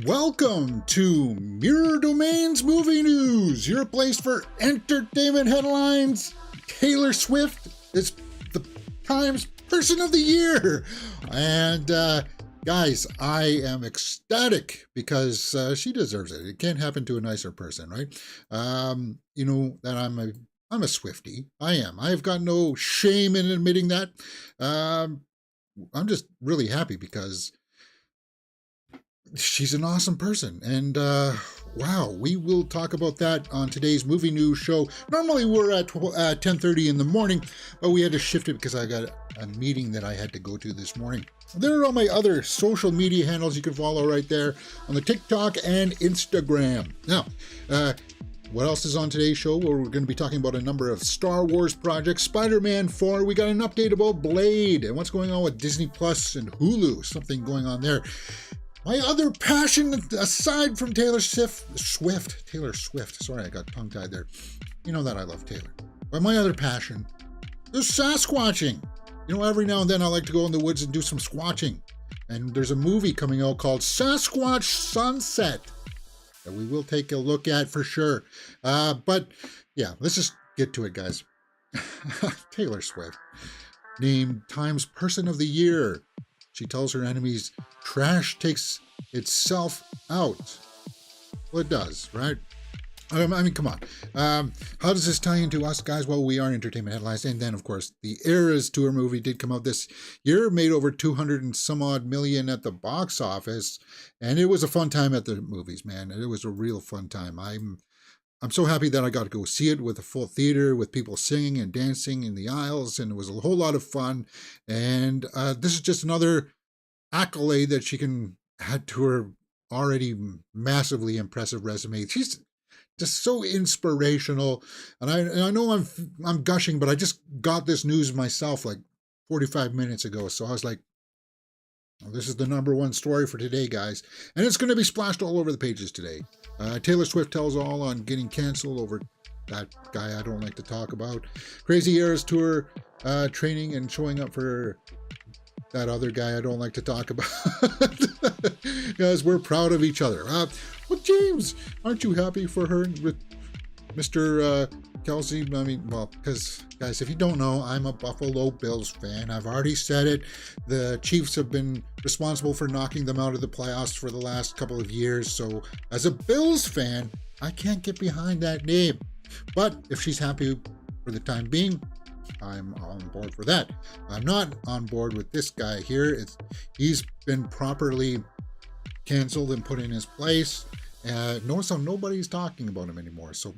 Welcome to Mirror Domains Movie News, your place for entertainment headlines. Taylor Swift is the Times Person of the Year. And guys, I am ecstatic because she deserves it. It can't happen to a nicer person, right? You know that I'm a Swiftie. I am. I've got no shame in admitting that. I'm just really happy because she's an awesome person. And wow, we will talk about that on today's movie news show. Normally we're at 10:30 in the morning, but we had to shift it because I got a meeting that I had to go to this morning. There are all my other social media handles you can follow right there on the TikTok and Instagram. Now, what else is on today's show? Well, we're going to be talking about a number of Star Wars projects, Spider-Man 4. We got an update about Blade and what's going on with Disney Plus and Hulu. Something going on there. My other passion, aside from Taylor Swift. Sorry, I got tongue-tied there. You know that I love Taylor. But my other passion is Sasquatching. You know, every now and then I like to go in the woods and do some squatching. And there's a movie coming out called Sasquatch Sunset that we will take a look at for sure. But yeah, let's just get to it, guys. Taylor Swift, named Times Person of the Year. She tells her enemies, trash takes itself out. Well, it does, right? I mean, come on. How does this tie into us, guys? Well, we are entertainment headlines. And then, of course, the Eras Tour movie did come out this year, made over 200 and some odd million at the box office. And it was a fun time at the movies, man. It was a real fun time. I'm so happy that I got to go see it with a full theater, with people singing and dancing in the aisles, and it was a whole lot of fun. And this is just another accolade that she can add to her already massively impressive resume. She's just so inspirational. And I know I'm gushing, but I just got this news myself like 45 minutes ago. So I was like, well, this is the number one story for today, guys. And it's going to be splashed all over the pages today. Taylor Swift tells all on getting canceled over that guy I don't like to talk about. Crazy Eras Tour training and showing up for that other guy I don't like to talk about. Guys, we're proud of each other. Well, James, aren't you happy for her with Mr. Kelsey? I mean, well, because, guys, if you don't know, I'm a Buffalo Bills fan. I've already said it. The Chiefs have been responsible for knocking them out of the playoffs for the last couple of years. So, as a Bills fan, I can't get behind that name. But if she's happy for the time being, I'm on board for that. I'm not on board with this guy here. He's been properly canceled and put in his place. Notice how nobody's talking about him anymore. So,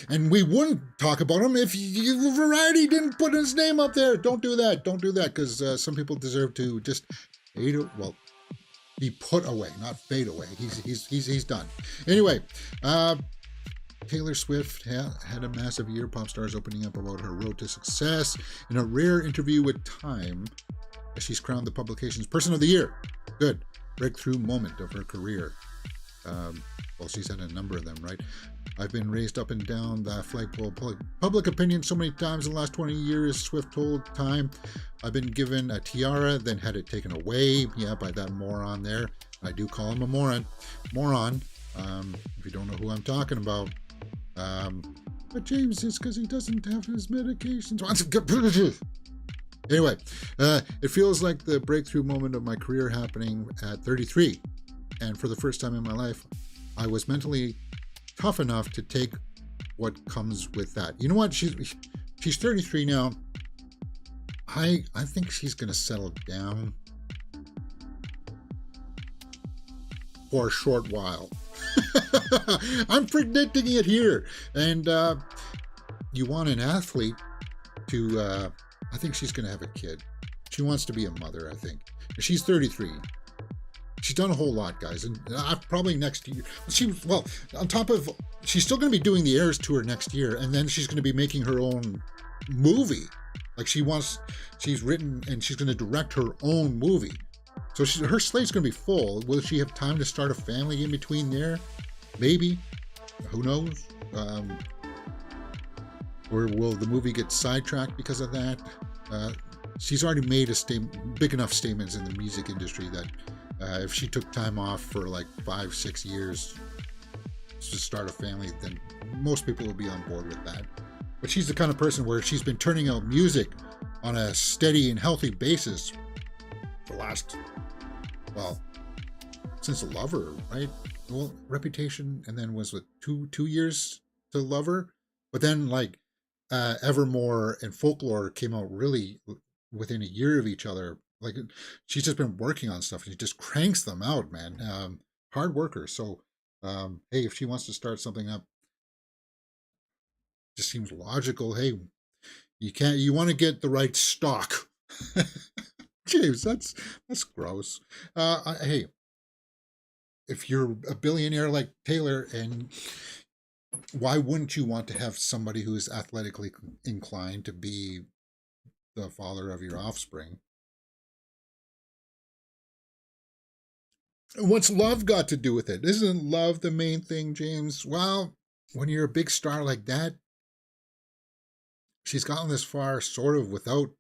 and we wouldn't talk about him if Variety didn't put his name up there. Don't do that. Don't do that, because some people deserve to just be put away, not fade away. He's done. Anyway, Taylor Swift had a massive year. Pop stars opening up about her road to success in a rare interview with Time, as she's crowned the publication's Person of the Year. Good breakthrough moment of her career. Well, she's had a number of them, right? I've been raised up and down the flagpole public opinion so many times in the last 20 years, Swift told Time. I've been given a tiara, then had it taken away. Yeah, by that moron there. I do call him a moron. If you don't know who I'm talking about. But James, it's because he doesn't have his medications. Anyway, it feels like the breakthrough moment of my career happening at 33. And for the first time in my life, I was mentally tough enough to take what comes with that. You know what? She's 33 now. I think she's going to settle down for a short while. I'm predicting it here. And you want an athlete to, I think she's going to have a kid. She wants to be a mother, I think. She's 33. She's done a whole lot, guys. And probably next year. On top of, she's still going to be doing the Eras Tour next year. And then she's going to be making her own movie. Like she's written and she's going to direct her own movie. So her slate's going to be full. Will she have time to start a family in between there? Maybe. Who knows? Or will the movie get sidetracked because of that? She's already made big enough statements in the music industry that If she took time off for like 5, 6 years to start a family, then most people will be on board with that. But she's the kind of person where she's been turning out music on a steady and healthy basis for the last, well, since Lover, right? Well, Reputation, and then was it 2 years to Lover? But then like Evermore and Folklore came out really within a year of each other. Like she's just been working on stuff and she just cranks them out, man. Hard worker. So hey, if she wants to start something up, just seems logical. Hey, you want to get the right stock. James, that's gross. Hey, if you're a billionaire like Taylor, and why wouldn't you want to have somebody who is athletically inclined to be the father of your offspring? What's love got to do with it? Isn't love the main thing, James? Well, when you're a big star like that, she's gotten this far sort of without.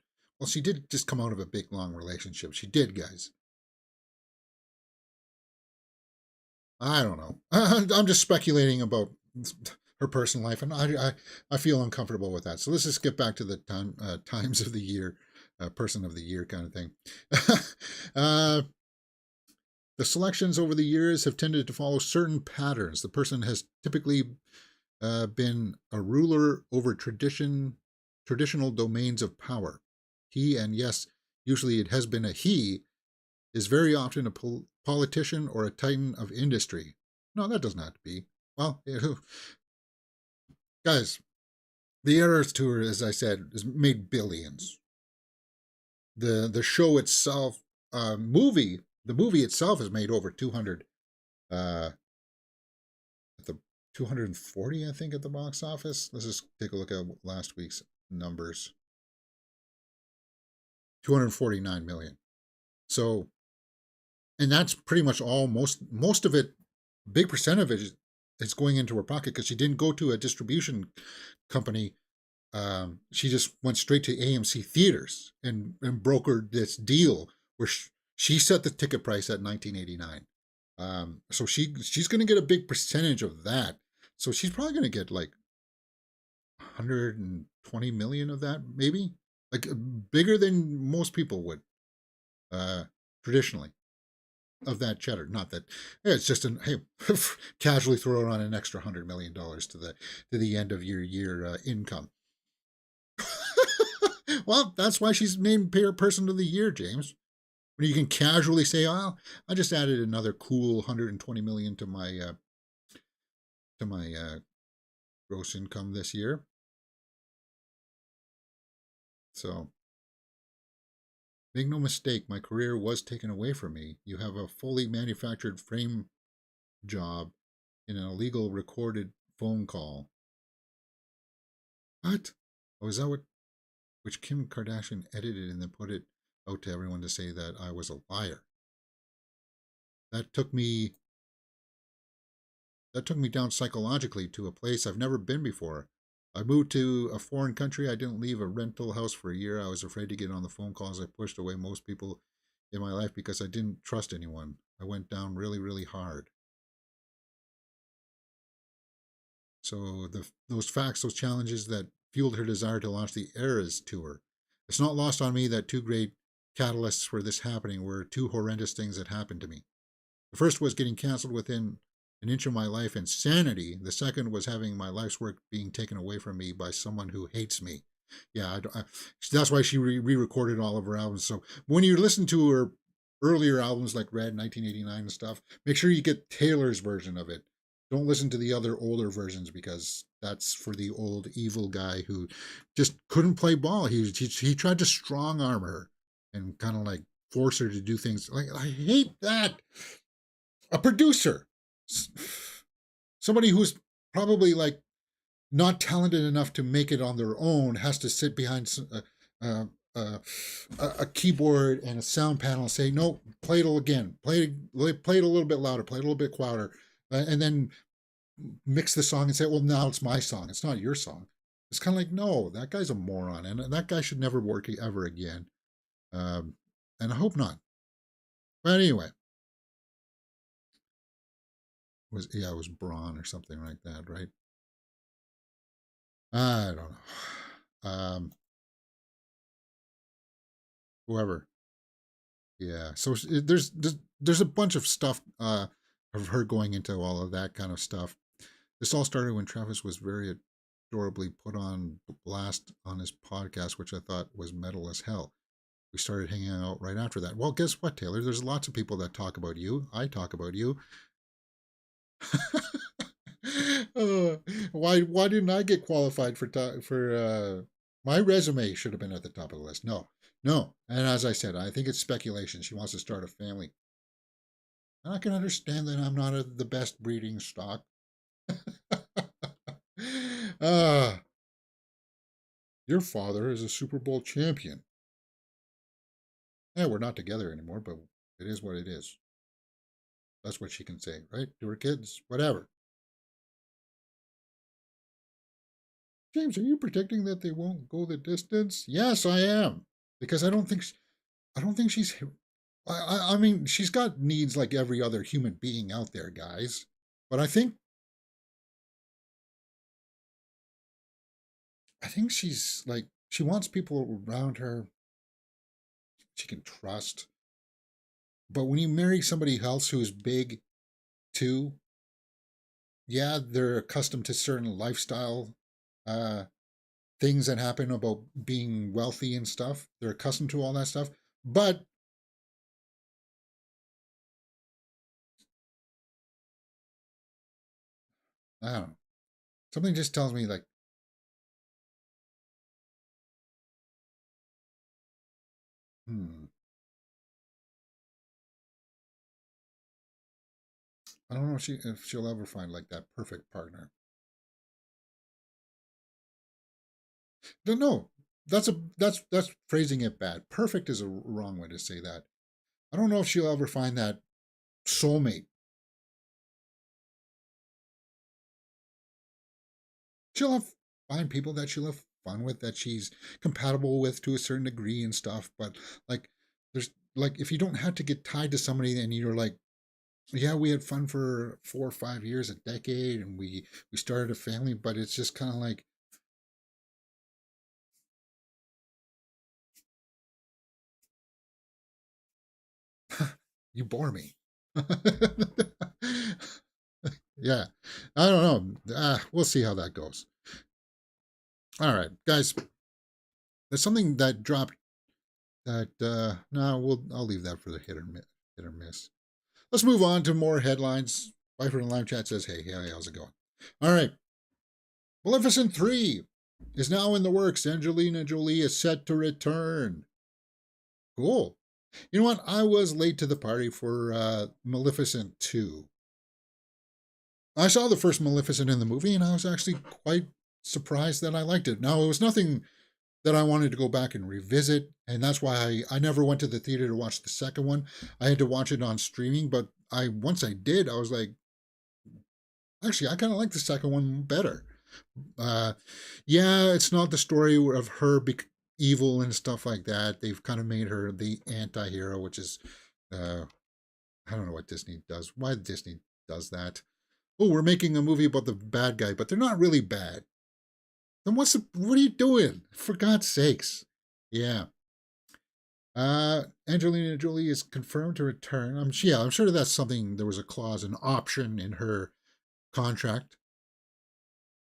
Well, she did just come out of a big long relationship. She did, guys. I don't know. I'm just speculating about her personal life, and I feel uncomfortable with that. So let's just get back to the times of the year, person of the year kind of thing. uh, the selections over the years have tended to follow certain patterns. The person has typically been a ruler over traditional domains of power. He, and yes, usually it has been a he, is very often a politician or a titan of industry. No, that doesn't have to be. Well, guys, the Eras Tour, as I said, has made billions. The show itself, the movie itself has made over 200, at the 240, I think, at the box office. Let's just take a look at last week's numbers. 249 million. So, and that's pretty much all. Most of it, big percent of it is going into her pocket because she didn't go to a distribution company. She just went straight to AMC theaters and brokered this deal where she set the ticket price at 1989. So she's going to get a big percentage of that. So she's probably going to get like 120 million of that, maybe, like bigger than most people would traditionally, of that cheddar. Not that, yeah, it's just hey, casually throw on an extra $100 million to the end of your year income. Well, that's why she's named Person of the Year, James. When you can casually say, "Oh, I just added another cool 120 million to my gross income this year." So, make no mistake, my career was taken away from me. You have a fully manufactured frame job in an illegal recorded phone call. What? Oh, is that which Kim Kardashian edited and then put it out to everyone to say that I was a liar? That took me down psychologically to a place I've never been before. I moved to a foreign country. I didn't leave a rental house for a year. I was afraid to get on the phone calls. I pushed away most people in my life because I didn't trust anyone. I went down really, really hard. So those facts, those challenges that fueled her desire to launch the Eras tour. It's not lost on me that two great catalysts for this happening were two horrendous things that happened to me. The first was getting canceled within an inch of my life, insanity. The second was having my life's work being taken away from me by someone who hates me. Yeah, that's why she re-recorded all of her albums. So when you listen to her earlier albums like Red 1989 and stuff, make sure you get Taylor's version of it. Don't listen to the other older versions because that's for the old evil guy who just couldn't play ball. He tried to strong arm her and kind of like force her to do things. Like, I hate that. A producer, somebody who's probably like not talented enough to make it on their own, has to sit behind uh, uh, a keyboard and a sound panel and say, no, play it again, play it a little bit louder, play it a little bit louder, and then mix the song and say, well, now it's my song, it's not your song. It's kind of like, no, that guy's a moron, and that guy should never work ever again. And I hope not. But anyway, it was Braun or something like that, right? I don't know. Whoever. Yeah. So there's a bunch of stuff of her going into all of that kind of stuff. This all started when Travis was very adorably put on blast on his podcast, which I thought was metal as hell. We started hanging out right after that. Well, guess what, Taylor? There's lots of people that talk about you. I talk about you. uh, why didn't I get qualified for my resume should have been at the top of the list. No, no. And as I said, I think it's speculation. She wants to start a family. And I can understand that I'm not the best breeding stock. uh, your father is a Super Bowl champion. Yeah, we're not together anymore, but it is what it is. That's what she can say, right? To her kids, whatever. James, are you predicting that they won't go the distance? Yes, I am, because I don't think she's. I mean, she's got needs like every other human being out there, guys. But I think she's like she wants people around her she can trust. But when you marry somebody else who is big too, yeah, they're accustomed to certain lifestyle uh, things that happen about being wealthy and stuff. They're accustomed to all that stuff. But I don't know. Something just tells me like, hmm, I don't know if she'll ever find like that perfect partner. No, no, that's phrasing it bad. Perfect is a wrong way to say that. I don't know if she'll ever find that soulmate. She'll have find people that she'll have fun with, that she's compatible with to a certain degree and stuff. But like, there's like if you don't have to get tied to somebody, and you're like, yeah, we had fun for 4 or 5 years, a decade, and we started a family, but it's just kind of like you bore me. Yeah, I don't know. We'll see how that goes. All right, guys. There's something that dropped that. No, I'll leave that for the hit or miss. Let's move on to more headlines. Viper in the live chat says, "Hey, how's it going?" All right, Maleficent 3 is now in the works. Angelina Jolie is set to return. Cool. You know what? I was late to the party for Maleficent 2. I saw the first Maleficent in the movie, and I was actually quite surprised that I liked it. Now, it was nothing that I wanted to go back and revisit, and that's why I never went to the theater to watch the second one. I had to watch it on streaming, but once I did, I was like, actually, I kind of like the second one better. Uh, yeah, it's not the story of her evil and stuff like that. They've kind of made her the anti-hero, which is, uh, I don't know what Disney does. Why Disney does that? Oh, we're making a movie about the bad guy, but they're not really bad. Then what are you doing? For God's sakes. Yeah. Angelina Jolie is confirmed to return. I'm sure that's something, there was a clause, an option in her contract.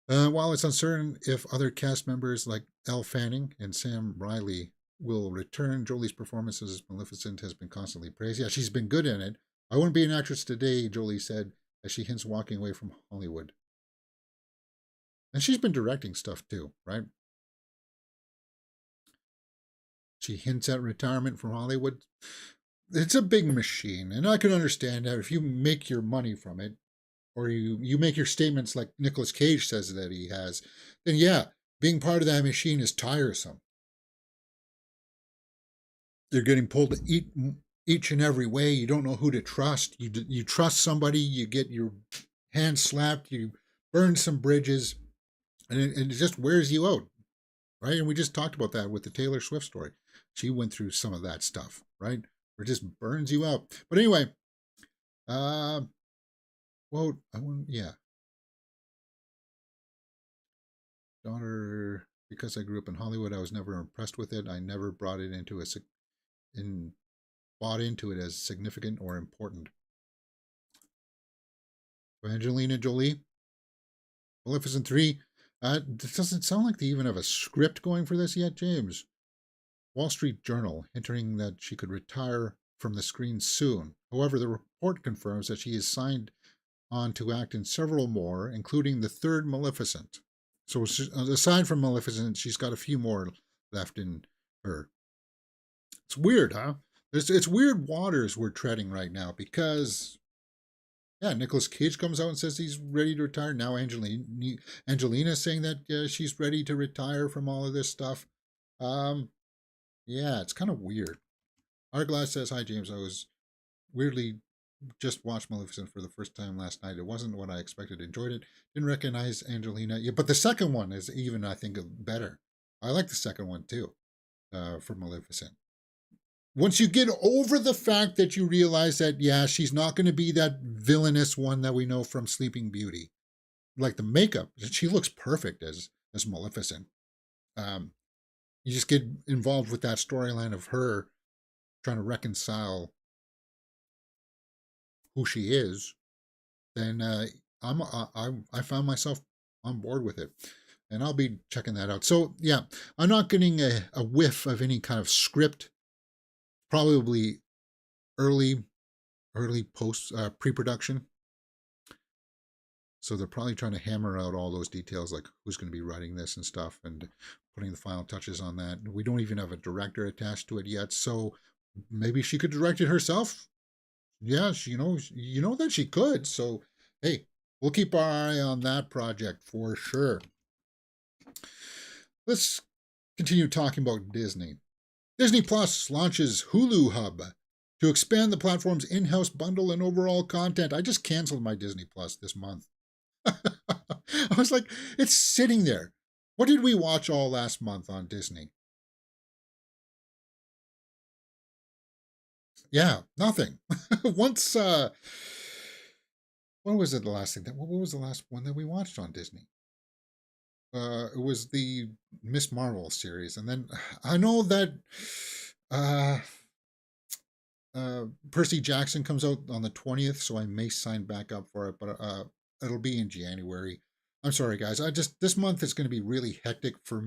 While it's uncertain if other cast members like Elle Fanning and Sam Riley will return, Jolie's performance as Maleficent has been constantly praised. Yeah, she's been good in it. I wouldn't be an actress today, Jolie said, as she hints walking away from Hollywood. And she's been directing stuff too, right? She hints at retirement from Hollywood. It's a big machine, and I can understand that if you make your money from it, or you make your statements like Nicolas Cage says that he has, then yeah, being part of that machine is tiresome. You're getting pulled to each and every way. You don't know who to trust. You trust somebody, you get your hand slapped, you burn some bridges, and it just wears you out, right? And we just talked about that with the Taylor Swift story. She went through some of that stuff, right? Where it just burns you out. But anyway, uh, quote. I want, yeah, daughter. Because I grew up in Hollywood, I was never impressed with it. I never brought it into in bought into it as significant or important. Angelina Jolie, Maleficent 3. It doesn't sound like they even have a script going for this yet, James. Wall Street Journal hinting that she could retire from the screen soon. However, the report confirms that she is signed on to act in several more, including the third Maleficent. So, aside from Maleficent, she's got a few more left in her. It's weird, huh? It's weird waters we're treading right now because, yeah, Nicolas Cage comes out and says he's ready to retire. Now Angelina's saying that she's ready to retire from all of this stuff. Um, yeah, it's kind of weird. Arglass says, "Hi James, I was weirdly just watched Maleficent for the first time last night. It wasn't what I expected. Enjoyed it. Didn't recognize Angelina. Yeah, but the second one is even, I think, better. I like the second one too, for Maleficent. Once you get over the fact that you realize that, yeah, she's not going to be that villainous one that we know from Sleeping Beauty. Like the makeup, she looks perfect as Maleficent. Um, you just get involved with that storyline of her trying to reconcile who she is, then I found myself on board with it, and I'll be checking that out. So yeah, I'm not getting a whiff of any kind of script. Probably early post pre-production. So they're probably trying to hammer out all those details, like who's going to be writing this and stuff, and putting the final touches on that. We don't even have a director attached to it yet, so maybe she could direct it herself. Yeah, you know that she could. So hey, we'll keep our eye on that project for sure. Let's continue talking about Disney. Disney Plus launches Hulu Hub to expand the platform's in-house bundle and overall content. I just canceled my Disney Plus this month. I was like, it's sitting there. What did we watch all last month on Disney? Yeah, nothing. Once what was it the last thing that what was the last one that we watched on Disney? It was the Miss Marvel series, and then I know that uh Percy Jackson comes out on the 20th, so I may sign back up for it, but it'll be in January. I'm sorry, guys. This month is going to be really hectic for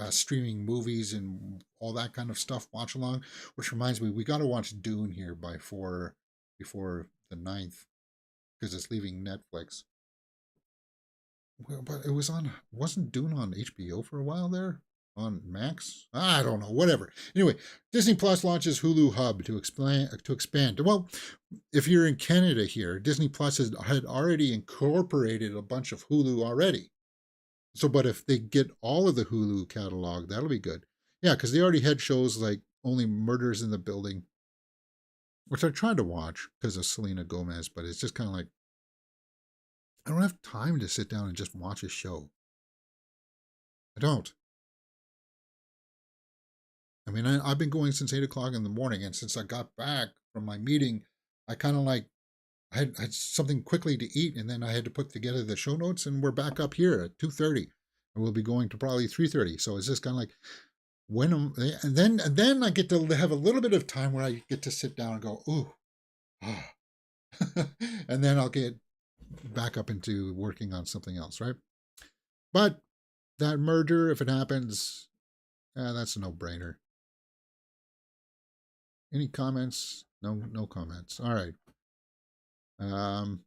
streaming movies and all that kind of stuff. Watch along, which reminds me, we got to watch Dune here before the 9th because it's leaving Netflix. Well, but it wasn't Dune on HBO for a while there? On Max? I don't know, whatever. Anyway, Disney Plus launches Hulu Hub to expand. Well, if you're in Canada here, Disney Plus had already incorporated a bunch of Hulu already. So, but if they get all of the Hulu catalog, that'll be good. Yeah, because they already had shows like Only Murders in the Building, which I tried to watch because of Selena Gomez, but it's just kind of like I don't have time to sit down and just watch a show. I don't. I mean, I've been going since 8 o'clock in the morning, and since I got back from my meeting, I kind of like I had something quickly to eat, and then I had to put together the show notes, and we're back up here at 2:30, and we'll be going to probably 3:30. So it's just kind of like and then I get to have a little bit of time where I get to sit down and go, ooh, ah. And then I'll get back up into working on something else, right? But that merger, if it happens, that's a no-brainer. Any comments? No, no comments. All right. Um,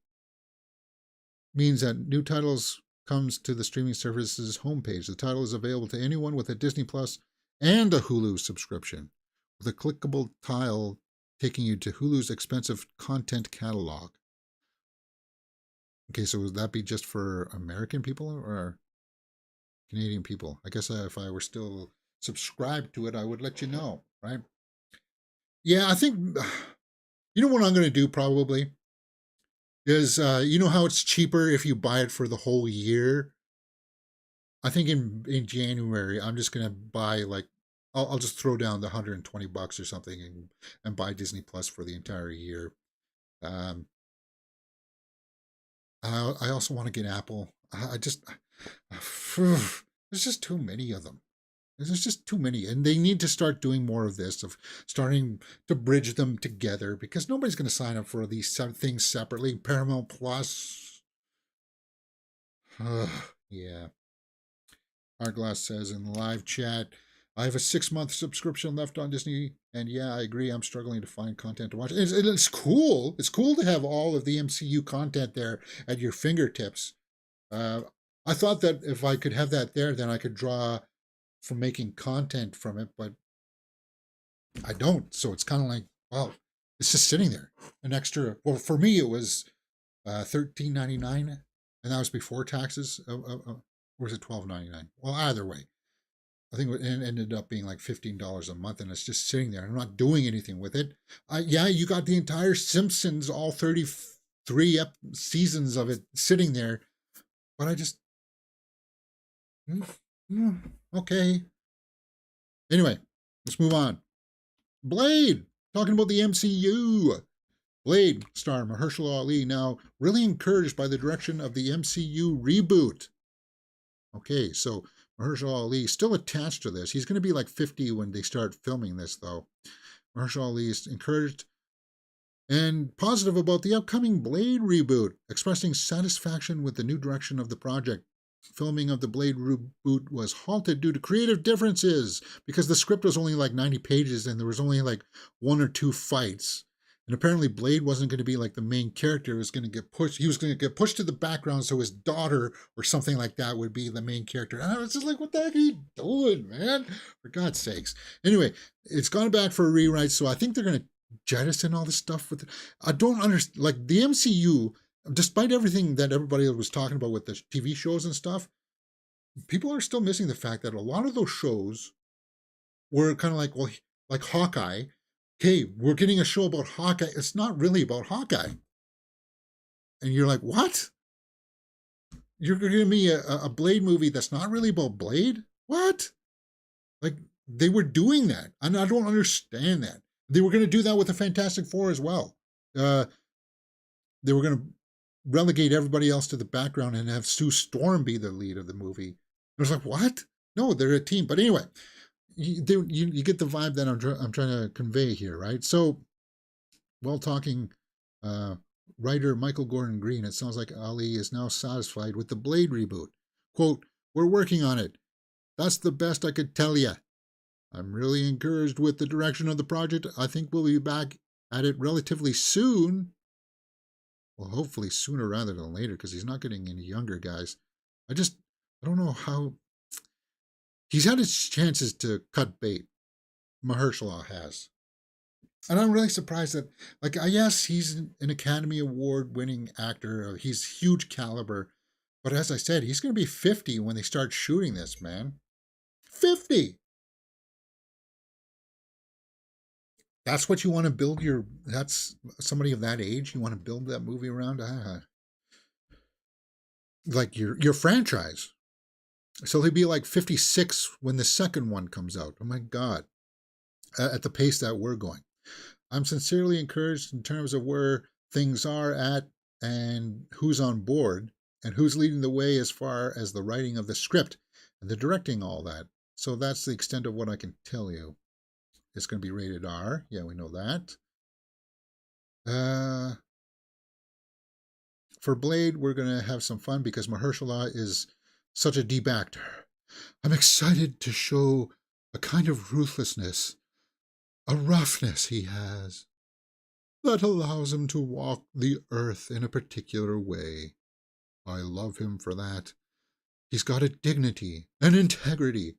means that new titles comes to the streaming services homepage. The title is available to anyone with a Disney Plus and a Hulu subscription, with a clickable tile taking you to Hulu's expensive content catalog. Okay, so would that be just for American people or Canadian people? I guess if I were still subscribed to it, I would let you know, right? Yeah, I think you know what I'm going to do probably is you know how it's cheaper if you buy it for the whole year. I think in January I'm just going to buy like I'll just throw down the $120 or something and buy Disney Plus for the entire year. Um, I also want to get Apple. I just, there's just too many of them. There's just too many, and they need to start doing more of this, of starting to bridge them together, because nobody's going to sign up for these things separately. Paramount Plus, yeah. Arglass says in the live chat, I have a 6-month subscription left on Disney, and yeah, I agree. I'm struggling to find content to watch. It's cool. It's cool to have all of the MCU content there at your fingertips. Uh, I thought that if I could have that there, then I could draw from making content from it, but I don't. So it's kind of like, well, it's just sitting there. An extra. Well, for me, it was $13.99, and that was before taxes. Or was it $12.99? Well, either way, I think it ended up being like $15 a month, and it's just sitting there. I'm not doing anything with it. Yeah, you got the entire Simpsons, all 33 seasons of it sitting there, but I just, okay. Anyway, let's move on. Blade, talking about the MCU. Blade star Mahershala Ali now really encouraged by the direction of the MCU reboot. Okay, so Mahershala Ali still attached to this. He's going to be like 50 when they start filming this, though. Mahershala Ali is encouraged and positive about the upcoming Blade reboot, expressing satisfaction with the new direction of the project. Filming of the Blade reboot was halted due to creative differences because the script was only like 90 pages and there was only like 1 or 2 fights. And apparently Blade wasn't going to be like the main character. He was going to get pushed. He was going to get pushed to the background so his daughter or something like that would be the main character. And I was just like, what the heck are you doing, man? For God's sakes. Anyway, it's gone back for a rewrite, so I think they're going to jettison all this stuff with it. I don't understand. Like the MCU, despite everything that everybody was talking about with the TV shows and stuff, people are still missing the fact that a lot of those shows were kind of like, well, like Hawkeye. Hey, we're getting a show about Hawkeye. It's not really about Hawkeye. And you're like, what? You're giving me a Blade movie that's not really about Blade? What? Like, they were doing that. And I don't understand that. They were going to do that with the Fantastic Four as well. They were going to relegate everybody else to the background and have Sue Storm be the lead of the movie. I was like, what? No, they're a team. But anyway, you get the vibe that I'm trying to convey here, right? So, while talking, writer Michael Gordon Green, it sounds like Ali is now satisfied with the Blade reboot. Quote, we're working on it. That's the best I could tell you. I'm really encouraged with the direction of the project. I think we'll be back at it relatively soon. Well, hopefully sooner rather than later, because he's not getting any younger, guys. I don't know how. He's had his chances to cut bait. Mahershala has. And I'm really surprised that, like, yes, he's an Academy Award winning actor. He's huge caliber. But as I said, he's going to be 50 when they start shooting this, man. 50! That's what you want to build that's somebody of that age you want to build that movie around? Like your franchise. So he'll be like 56 when the second one comes out. Oh my God. At the pace that we're going. I'm sincerely encouraged in terms of where things are at and who's on board and who's leading the way as far as the writing of the script and the directing, all that. So that's the extent of what I can tell you. It's going to be rated R. Yeah, we know that. For Blade, we're going to have some fun because Mahershala is such a deep actor. I'm excited to show a kind of ruthlessness, a roughness he has that allows him to walk the earth in a particular way. I love him for that. He's got a dignity, an integrity,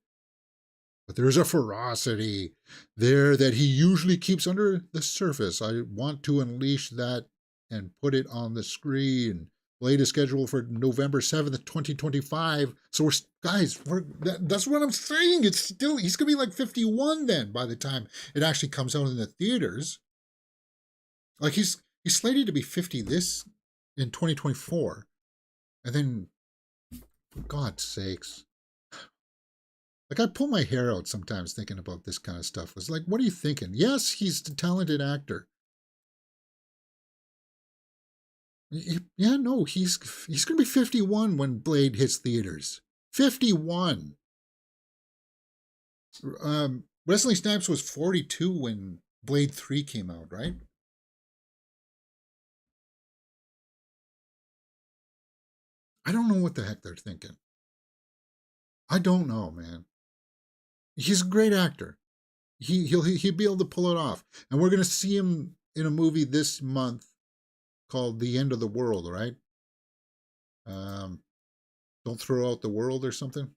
but there's a ferocity there that he usually keeps under the surface. I want to unleash that and put it on the screen. Blade is scheduled for November 7th, 2025. So that's what I'm saying. He's going to be like 51 then by the time it actually comes out in the theaters. Like he's slated to be 50 in 2024. And then, for God's sakes. Like, I pull my hair out sometimes thinking about this kind of stuff. It's like, what are you thinking? Yes, he's a talented actor. Yeah, no, he's going to be 51 when Blade hits theaters. 51. Wesley Snipes was 42 when Blade 3 came out, right? I don't know what the heck they're thinking. I don't know, man. He's a great actor. He'll be able to pull it off, and we're gonna see him in a movie this month called The End of the World, right? Um, don't throw out the world or something.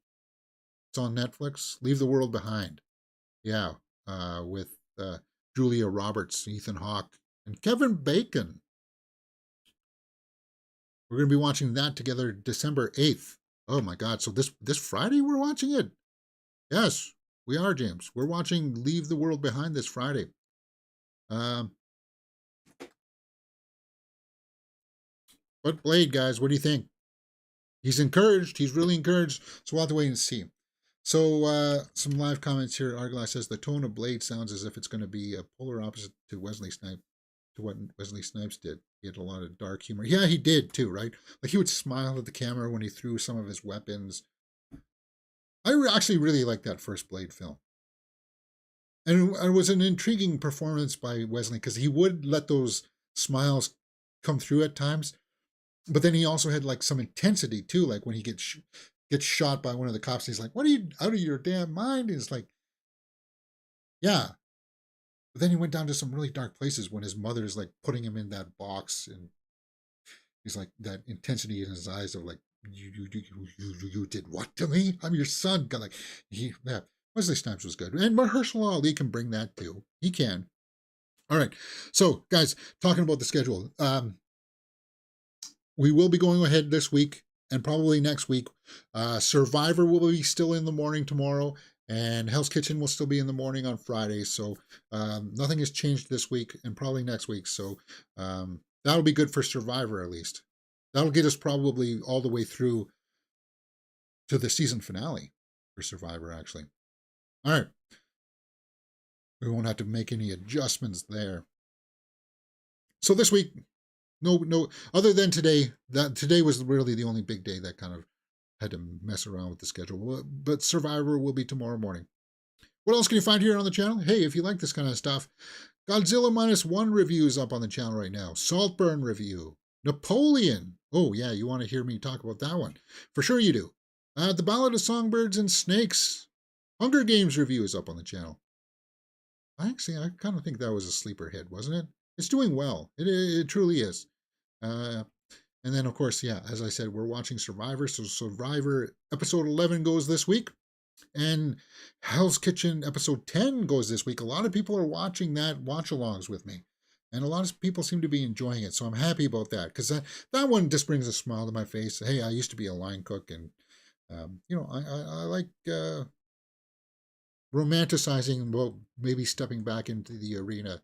It's on Netflix. Leave the world behind. Yeah, with Julia Roberts, Ethan Hawke, and Kevin Bacon. We're gonna be watching that together December 8th. Oh my God! So this Friday we're watching it. Yes, we are, James. We're watching Leave the World Behind this Friday. Um, but Blade, guys, what do you think? He's encouraged. He's really encouraged. So we'll have to wait and see. So some live comments here. Arglass says the tone of Blade sounds as if it's going to be a polar opposite to Wesley Snipes, to what Wesley Snipes did. He had a lot of dark humor. Yeah, he did too, right? Like he would smile at the camera when he threw some of his weapons. I actually really liked that first Blade film. And it was an intriguing performance by Wesley because he would let those smiles come through at times, but then he also had like some intensity too. Like when he gets shot by one of the cops, he's like, "What are you out of your damn mind?" And it's like, yeah. But then he went down to some really dark places when his mother is like putting him in that box, and he's like that intensity in his eyes of like, "You did what to me? I'm your son." Like yeah. Wesley Snipes was good, and Mahershala Ali can bring that too. He can. All right. So, guys, talking about the schedule, we will be going ahead this week and probably next week. Survivor will be still in the morning tomorrow, and Hell's Kitchen will still be in the morning on Friday. So, nothing has changed this week and probably next week. So, that'll be good for Survivor at least. That'll get us probably all the way through to the season finale for Survivor, actually. All right. We won't have to make any adjustments there. So this week, no, other than today, that today was really the only big day that kind of had to mess around with the schedule. But Survivor will be tomorrow morning. What else can you find here on the channel? Hey, if you like this kind of stuff, Godzilla -1 review is up on the channel right now. Saltburn review. Napoleon. Oh, yeah, you want to hear me talk about that one. For sure you do. The Ballad of Songbirds and Snakes. Hunger Games review is up on the channel. I kind of think that was a sleeper hit, wasn't it? It's doing well. It truly is. And then, of course, yeah, as I said, we're watching Survivor. So Survivor episode 11 goes this week. And Hell's Kitchen episode 10 goes this week. A lot of people are watching that watch-alongs with me. And a lot of people seem to be enjoying it. So I'm happy about that. Because that one just brings a smile to my face. Hey, I used to be a line cook. And, I like romanticizing about maybe stepping back into the arena.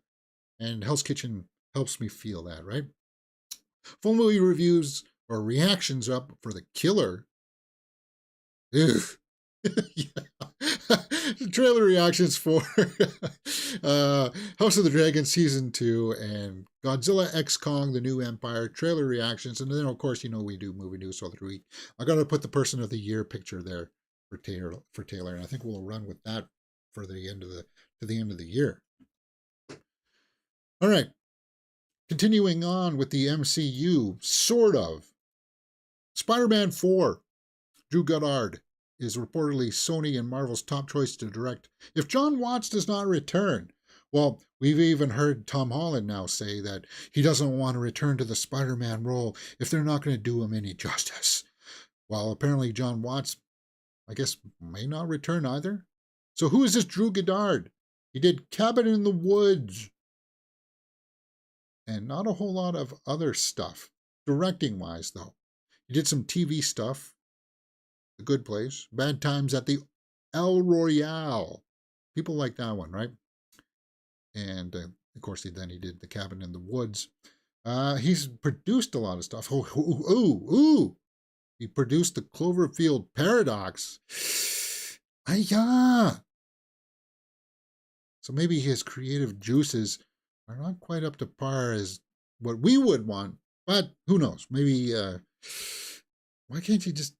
And Hell's Kitchen helps me feel that, right? Full movie reviews or reactions up for The Killer. Ugh. Yeah. Trailer reactions for House of the Dragon Season 2 and Godzilla X Kong The New Empire trailer reactions. And then, of course, we do movie news all through the week. I got to put the Person of the Year picture there for Taylor. And I think we'll run with that for the end of the year. All right. Continuing on with the MCU, sort of. Spider-Man 4, Drew Goddard is reportedly Sony and Marvel's top choice to direct if John Watts does not return. Well, we've even heard Tom Holland now say that he doesn't want to return to the Spider-Man role if they're not going to do him any justice. While apparently John Watts, I guess, may not return either. So who is this Drew Goddard? He did Cabin in the Woods. And not a whole lot of other stuff, directing-wise, though. He did some TV stuff, The Good Place, Bad Times at the El Royale. People like that one, right? And, of course, he did The Cabin in the Woods. He's produced a lot of stuff. Ooh. He produced The Cloverfield Paradox. Yeah. So maybe his creative juices are not quite up to par as what we would want But who knows? Maybe, why can't you just,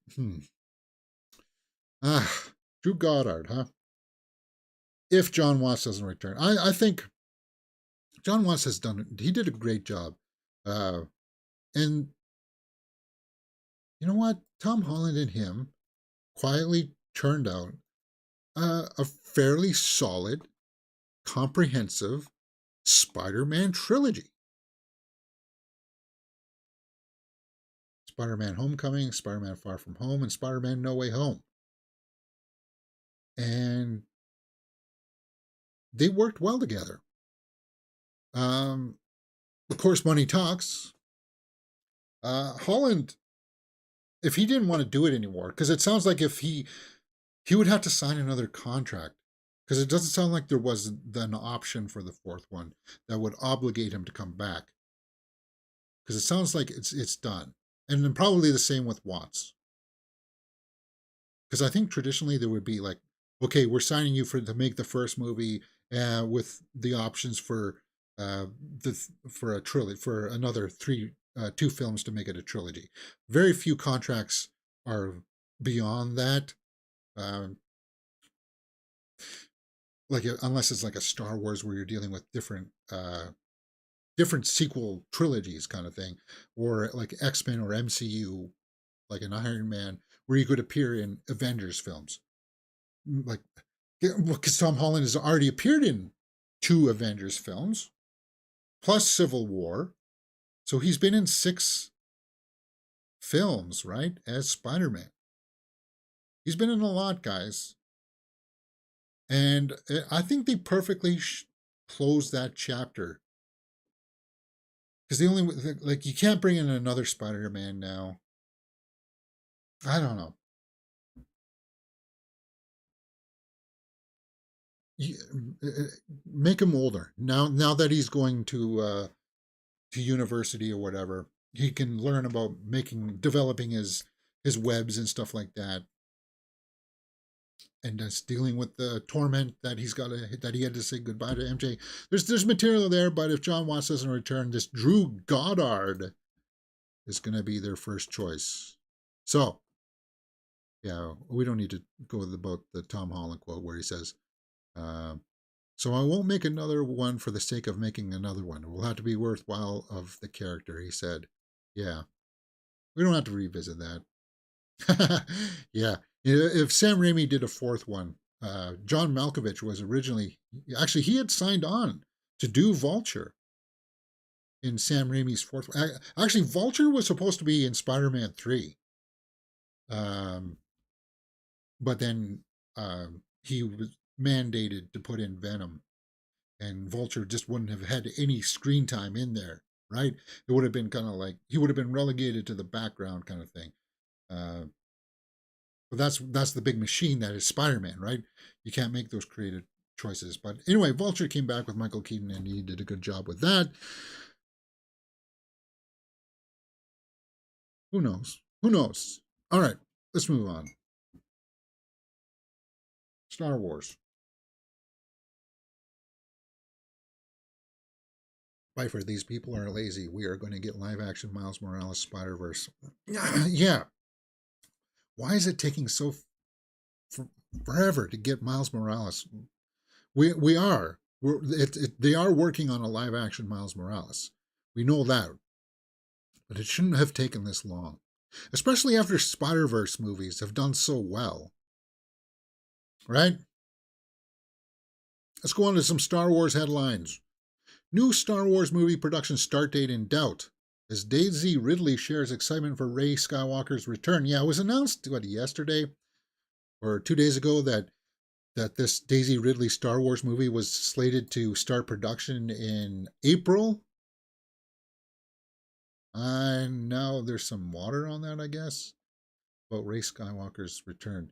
ah, Drew Goddard, huh? If John Watts doesn't return, I think John Watts has he did a great job. Uh, and you know what? Tom Holland and him quietly turned out a fairly solid, comprehensive Spider Man trilogy. Spider Man Homecoming, Spider Man Far From Home, and Spider Man No Way Home. And they worked well together. Of course, money talks. Holland, if he didn't want to do it anymore, because it sounds like if he would have to sign another contract, because it doesn't sound like there was an option for the fourth one that would obligate him to come back. Because it sounds like it's done, and then probably the same with Watts. Because I think traditionally there would be like, okay, we're signing you to make the first movie with the options for for a trilogy, for another two films to make it a trilogy. Very few contracts are beyond that. Um, like unless it's like a Star Wars where you're dealing with different sequel trilogies kind of thing, or like X-Men or MCU, like an Iron Man, where you could appear in Avengers films. Like, because Tom Holland has already appeared in two Avengers films, plus Civil War. So he's been in 6 films, right, as Spider-Man. He's been in a lot, guys. And I think they perfectly closed that chapter. Because the only, like, you can't bring in another Spider-Man now. I don't know. You, make him older now that he's going to university or whatever. He can learn about developing his webs and stuff like that, and just dealing with the torment that that he had to say goodbye to MJ. There's material there, but if John Watts doesn't return, this Drew Goddard is going to be their first choice. So yeah, we don't need to go about the Tom Holland quote where he says, uh, "So I won't make another one for the sake of making another one. It will have to be worthwhile of the character," he said. Yeah, we don't have to revisit that. Yeah, if Sam Raimi did a fourth one, John Malkovich was originally actually he had signed on to do Vulture in Sam Raimi's fourth. Actually, Vulture was supposed to be in Spider-Man 3, um, but then he was mandated to put in Venom, and Vulture just wouldn't have had any screen time in there. Right? It would have been kind of like he would have been relegated to the background kind of thing. Uh, But that's the big machine that is Spider-Man, right? You can't make those creative choices. But anyway, Vulture came back with Michael Keaton, and he did a good job with that. Who knows? Who knows? All right, let's move on. Star Wars. Pfeiffer, these people are lazy. We are going to get live action Miles Morales Spider Verse. Yeah. Why is it taking forever to get Miles Morales? We are. They are working on a live action Miles Morales. We know that. But it shouldn't have taken this long, especially after Spider-Verse movies have done so well. Right? Let's go on to some Star Wars headlines. New Star Wars movie production start date in doubt as Daisy Ridley shares excitement for Rey Skywalker's return. Yeah, it was announced, yesterday or 2 days ago that this Daisy Ridley Star Wars movie was slated to start production in April. And now there's some water on that, I guess, about Rey Skywalker's return.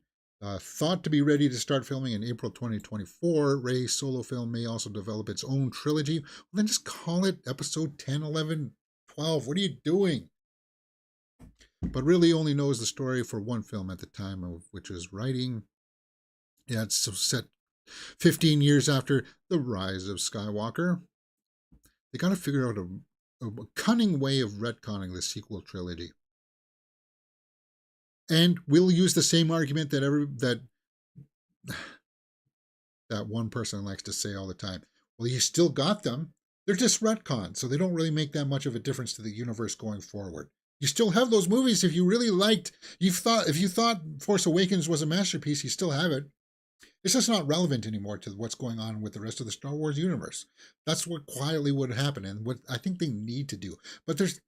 Thought to be ready to start filming in April 2024, Rey's solo film may also develop its own trilogy. Well, then just call it episode 10, 11, 12. What are you doing? But really only knows the story for one film at the time of which is writing. Yeah, it's set 15 years after the rise of Skywalker. They got to figure out a cunning way of retconning the sequel trilogy. And we'll use the same argument that one person likes to say all the time. Well, you still got them. They're just retcons, so they don't really make that much of a difference to the universe going forward. You still have those movies if you really liked. If you thought Force Awakens was a masterpiece, you still have it. It's just not relevant anymore to what's going on with the rest of the Star Wars universe. That's what quietly would happen, and what I think they need to do. But this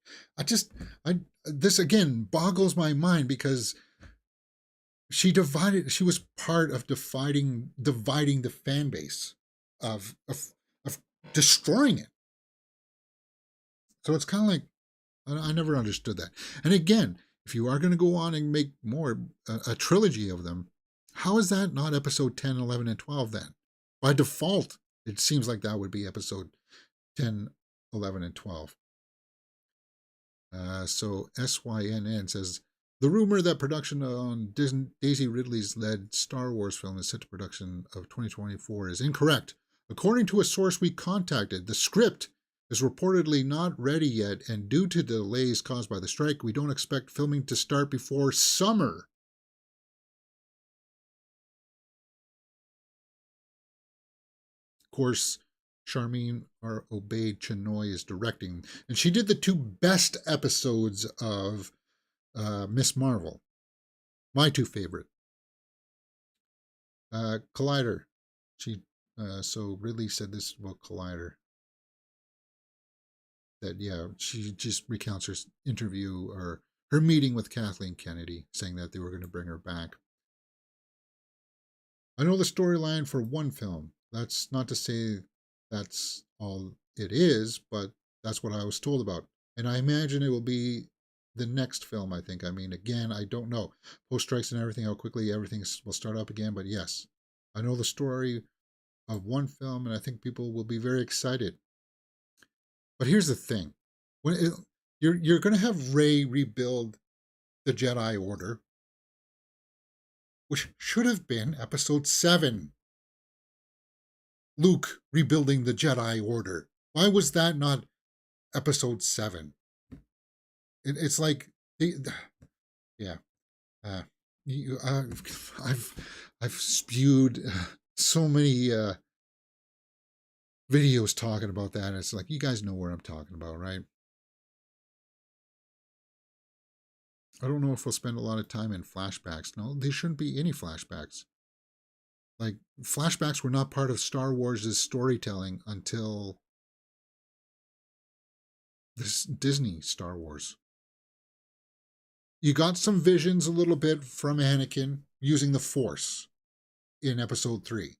again boggles my mind, because she was part of dividing the fan base, of destroying it. So it's kind of like, I never understood that. And again, if you are going to go on and make more, a trilogy of them, how is that not episode 10, 11, and 12 then? By default, it seems like that would be episode 10, 11, and 12. So SYNN says, the rumor that production on Daisy Ridley's led Star Wars film is set to production of 2024 is incorrect. According to a source we contacted, the script is reportedly not ready yet, and due to delays caused by the strike, we don't expect filming to start before summer. Of course, Charmin R. Obaid Chinoy is directing, and she did the two best episodes of Miss Marvel. My two favorite. Collider. So Ridley said this about Collider. That, yeah, she just recounts her interview, or her meeting with Kathleen Kennedy, saying that they were going to bring her back. I know the storyline for one film. That's not to say that's all it is, but that's what I was told about. And I imagine it will be the next film, I think. I mean, again, I don't know. Post-strikes and everything, how quickly everything will start up again. But yes, I know the story of one film, and I think people will be very excited. But here's the thing. You're going to have Rey rebuild the Jedi Order, which should have been episode 7. Luke rebuilding the Jedi Order. Why was that not episode 7? It's like, yeah. I've spewed so many videos talking about that. It's like, you guys know where I'm talking about, right? I don't know if we'll spend a lot of time in flashbacks. No, there shouldn't be any flashbacks. Like, flashbacks were not part of Star Wars' storytelling until this Disney Star Wars. You got some visions a little bit from Anakin using the Force in episode 3.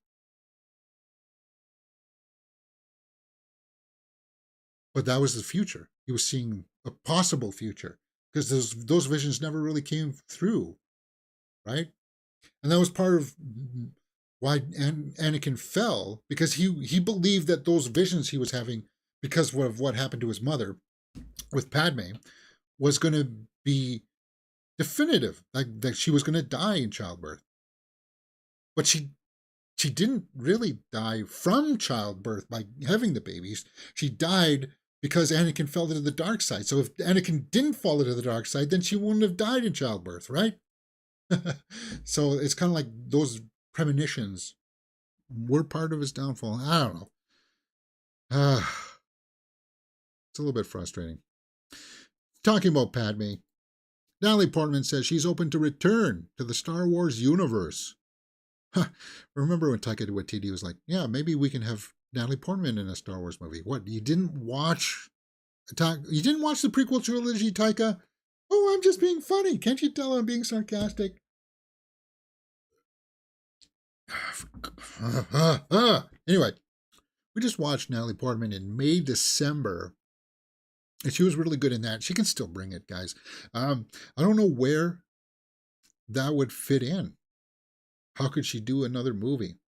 But that was the future. He was seeing a possible future, because those visions never really came through, right? And that was part of why Anakin fell, because he believed that those visions he was having, because of what happened to his mother with Padme, was going to be definitive, like that she was going to die in childbirth. But she didn't really die from childbirth by having the babies. She died because Anakin fell into the dark side. So if Anakin didn't fall into the dark side, then she wouldn't have died in childbirth, right? So it's kind of like those premonitions were part of his downfall. I don't know. It's a little bit frustrating. Talking about Padme, Natalie Portman says she's open to return to the Star Wars universe. Remember when Taika Waititi was like, yeah, maybe we can have Natalie Portman in a Star Wars movie. What, you didn't watch the prequel trilogy, Taika? Oh, I'm just being funny. Can't you tell I'm being sarcastic? Anyway, we just watched Natalie Portman in May, December, and she was really good in that. She can still bring it, guys. I don't know where that would fit in. How could she do another movie?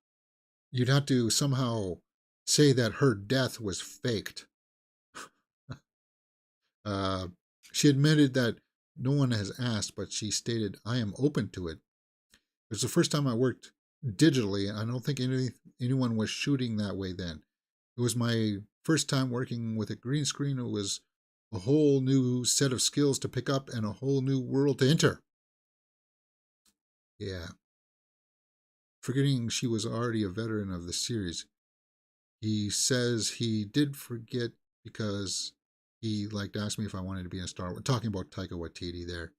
You'd have to somehow say that her death was faked. She admitted that no one has asked, but she stated, I am open to it. It was the first time I worked digitally, and I don't think anyone was shooting that way then. It was my first time working with a green screen. It was a whole new set of skills to pick up and a whole new world to enter. Yeah. Forgetting she was already a veteran of the series. He says he did forget because he asked me if I wanted to be in Star Wars. Talking about Taika Waititi there.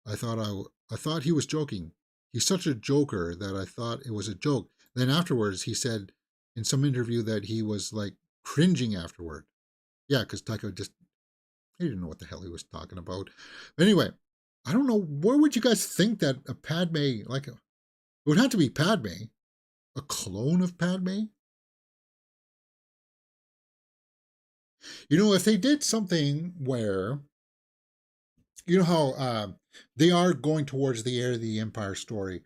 I thought he was joking. He's such a joker that I thought it was a joke. Then afterwards, he said in some interview that he was cringing afterward. Yeah, because Taika just he didn't know what the hell he was talking about. But anyway, I don't know where would you guys think that a Padme it would have to be Padme, a clone of Padme. If they did something where how they are going towards the heir of the Empire story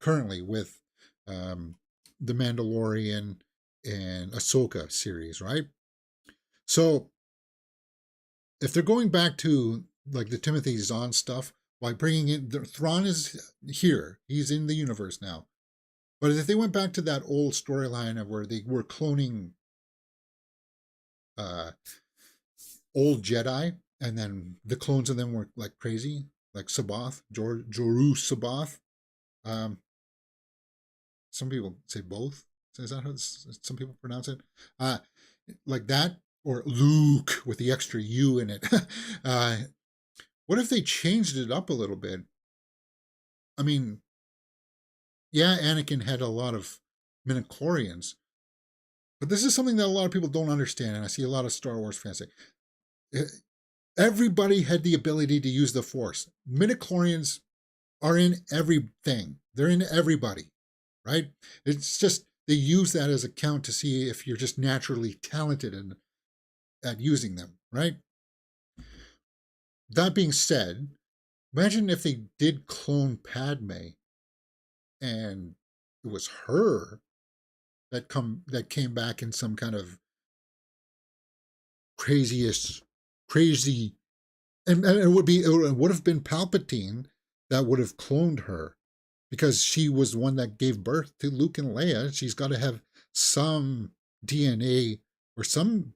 currently with the Mandalorian and Ahsoka series, right? So if they're going back to the Timothy Zahn stuff by bringing in Thrawn is here, he's in the universe now. But if they went back to that old storyline of where they were cloning uh, old Jedi, and then the clones of them were crazy, like Sabath, Joru Sabath. Um, some people say both. Is that how some people pronounce it? Like that, or Luke with the extra U in it. What if they changed it up a little bit? I mean, yeah, Anakin had a lot of midichlorians, but this is something that a lot of people don't understand, and I see a lot of Star Wars fans say everybody had the ability to use the Force. Midichlorians are in everything. They're in everybody, right? It's just they use that as a count to see if you're just naturally talented at using them, right? That being said, imagine if they did clone Padme and it was her that came back in some kind of crazy, and it would have been Palpatine that would have cloned her, because she was the one that gave birth to Luke and Leia. She's got to have some DNA or some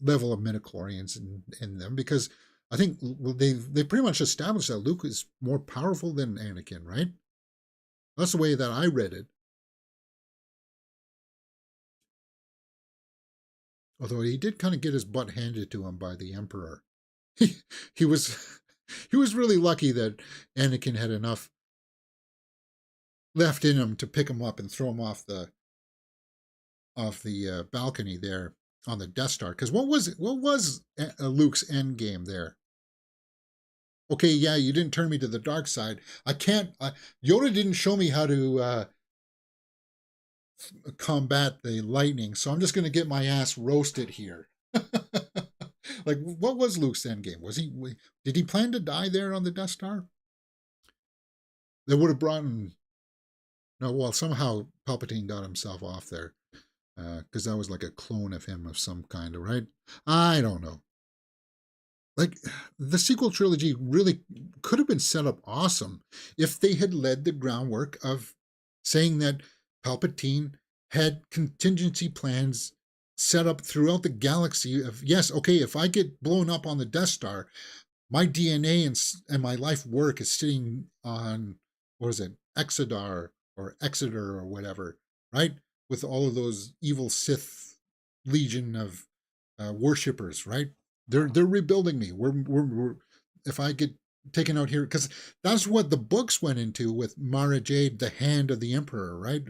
level of midichlorians in them, because I think they pretty much established that Luke is more powerful than Anakin, right? That's the way that I read it. Although he did kind of get his butt handed to him by the Emperor. He, he was he was really lucky that Anakin had enough left in him to pick him up and throw him off the balcony there on the Death Star. Because what was Luke's end game there? Okay, yeah, you didn't turn me to the dark side. I can't. Yoda didn't show me how to combat the lightning, so I'm just going to get my ass roasted here. What was Luke's end game? Did he plan to die there on the Death Star? They would have brought in. No, well, somehow Palpatine got himself off there, because that was like a clone of him of some kind, right? I don't know. The sequel trilogy really could have been set up awesome if they had led the groundwork of saying that Palpatine had contingency plans set up throughout the galaxy of, yes, okay, if I get blown up on the Death Star, my DNA and my life work is sitting on, what is it, Exodar or Exeter or whatever, right? With all of those evil Sith legion of worshippers, right? They're rebuilding me. We're if I get taken out here, because that's what the books went into with Mara Jade, the hand of the Emperor, right?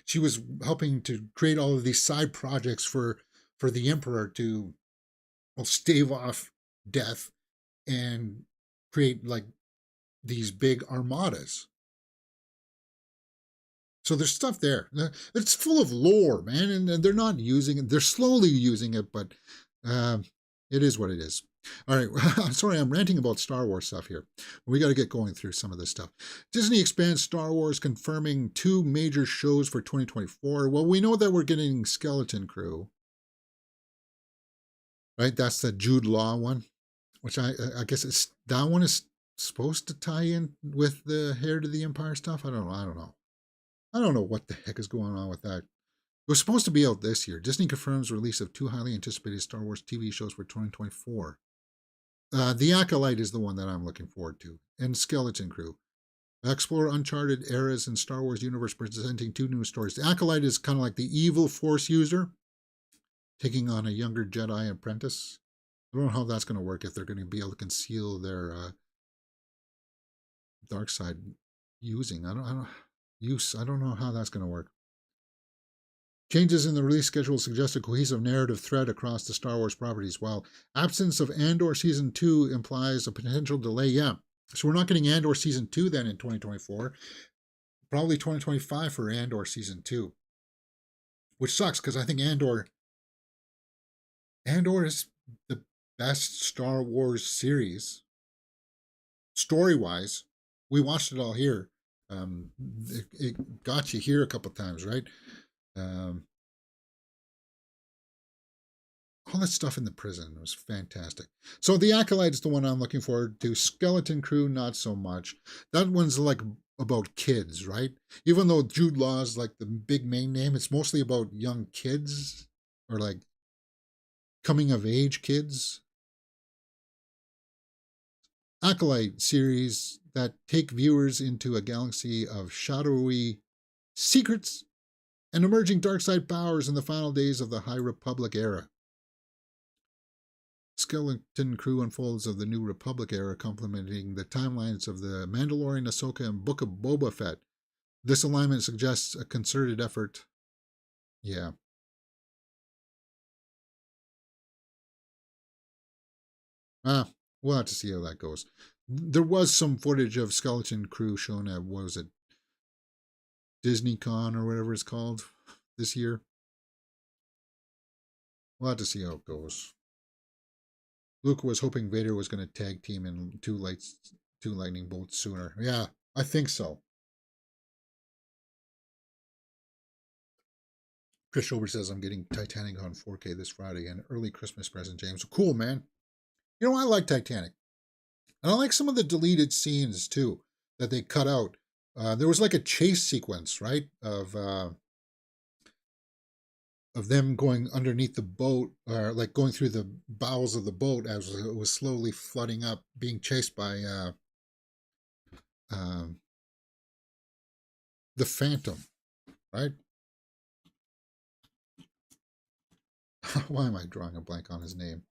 She was helping to create all of these side projects for the Emperor to stave off death and create these big armadas. So there's stuff there. It's full of lore, man, and they're not using it. They're slowly using it, but it is what it is. All right, I'm sorry, I'm ranting about Star Wars stuff here. We got to get going through some of this stuff. Disney expands Star Wars, confirming 2 major shows for 2024. Well, we know that we're getting Skeleton Crew, right? That's the Jude Law one, which I guess that one is supposed to tie in with the Heir to the Empire stuff. I don't know. I don't know what the heck is going on with that. It was supposed to be out this year. Disney confirms release of 2 highly anticipated Star Wars TV shows for 2024. The Acolyte is the one that I'm looking forward to, and Skeleton Crew. Explore uncharted eras in Star Wars universe, presenting 2 new stories. The Acolyte is kind of like the evil Force user, taking on a younger Jedi apprentice. I don't know how that's going to work, if they're going to be able to conceal their dark side using. I don't know how that's going to work. Changes in the release schedule suggest a cohesive narrative thread across the Star Wars properties, while absence of Andor Season 2 implies a potential delay. Yeah, so we're not getting Andor Season 2 then in 2024. Probably 2025 for Andor Season 2. Which sucks, because I think Andor is the best Star Wars series, story-wise. We watched it all here. It got you here a couple times, right? All that stuff in the prison was fantastic. So the Acolyte is the one I'm looking forward to. Skeleton Crew, not so much. That one's like about kids, right? Even though Jude Law is like the big main name, it's mostly about young kids, or like coming of age kids. Acolyte series that take viewers into a galaxy of shadowy secrets and emerging dark side powers in the final days of the High Republic era. Skeleton Crew unfolds of the New Republic era, complementing the timelines of the Mandalorian, Ahsoka, and Book of Boba Fett. This alignment suggests a concerted effort. Yeah. We'll have to see how that goes. There was some footage of Skeleton Crew shown at, what was it, DisneyCon or whatever it's called this year. We'll have to see how it goes. Luke was hoping Vader was going to tag team in two lightning bolts sooner. Yeah, I think so. Chris Schober says, I'm getting Titanic on 4K this Friday, an early Christmas present, James. Cool, man. You know, I like Titanic. And I like some of the deleted scenes, too, that they cut out. There was like a chase sequence, right, of them going underneath the boat, or like going through the bowels of the boat as it was slowly flooding up, being chased by the Phantom, right? Why am I drawing a blank on his name?